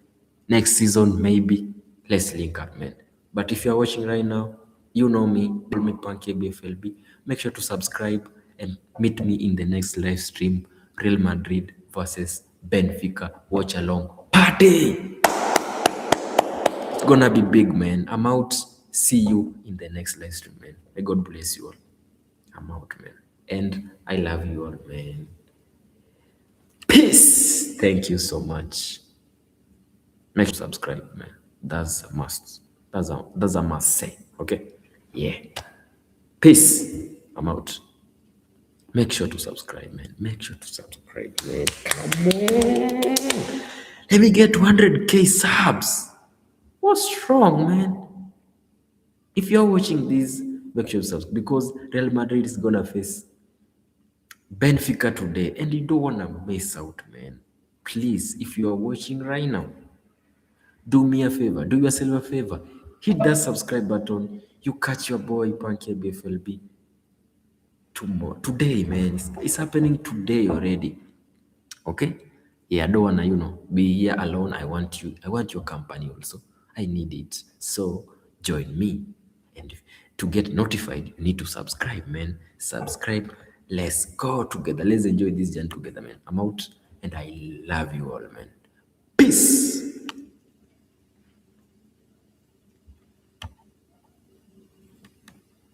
Next season, maybe. Let's link up, man. But if you're watching right now, you know me, call me Pankey IBFLB. Make sure to subscribe and meet me in the next live stream. Real Madrid versus Benfica. Watch along. Party! It's gonna be big, man. I'm out. See you in the next live stream, man. May God bless you all. I'm out, man. And I love you all, man. Peace. Thank you so much. Make sure to subscribe, man. That's a must. That's a must say. Okay? Yeah. Peace. I'm out. Make sure to subscribe, man. Make sure to subscribe, man. Come on. Let me get 200k subs. What's wrong, man? If you're watching this, make sure to subscribe, because Real Madrid is gonna face Benfica today, and you don't wanna miss out, man. Please, if you are watching right now, do me a favor, do yourself a favor, hit that subscribe button. You catch your boy Pankey IBFLB tomorrow, today, man. It's happening today already. Okay? Yeah, I don't wanna, be here alone. I want your company also. I need it. So join me. And to get notified, you need to subscribe, man. Subscribe. Let's go together. Let's enjoy this journey together, man. I'm out, and I love you all, man. Peace.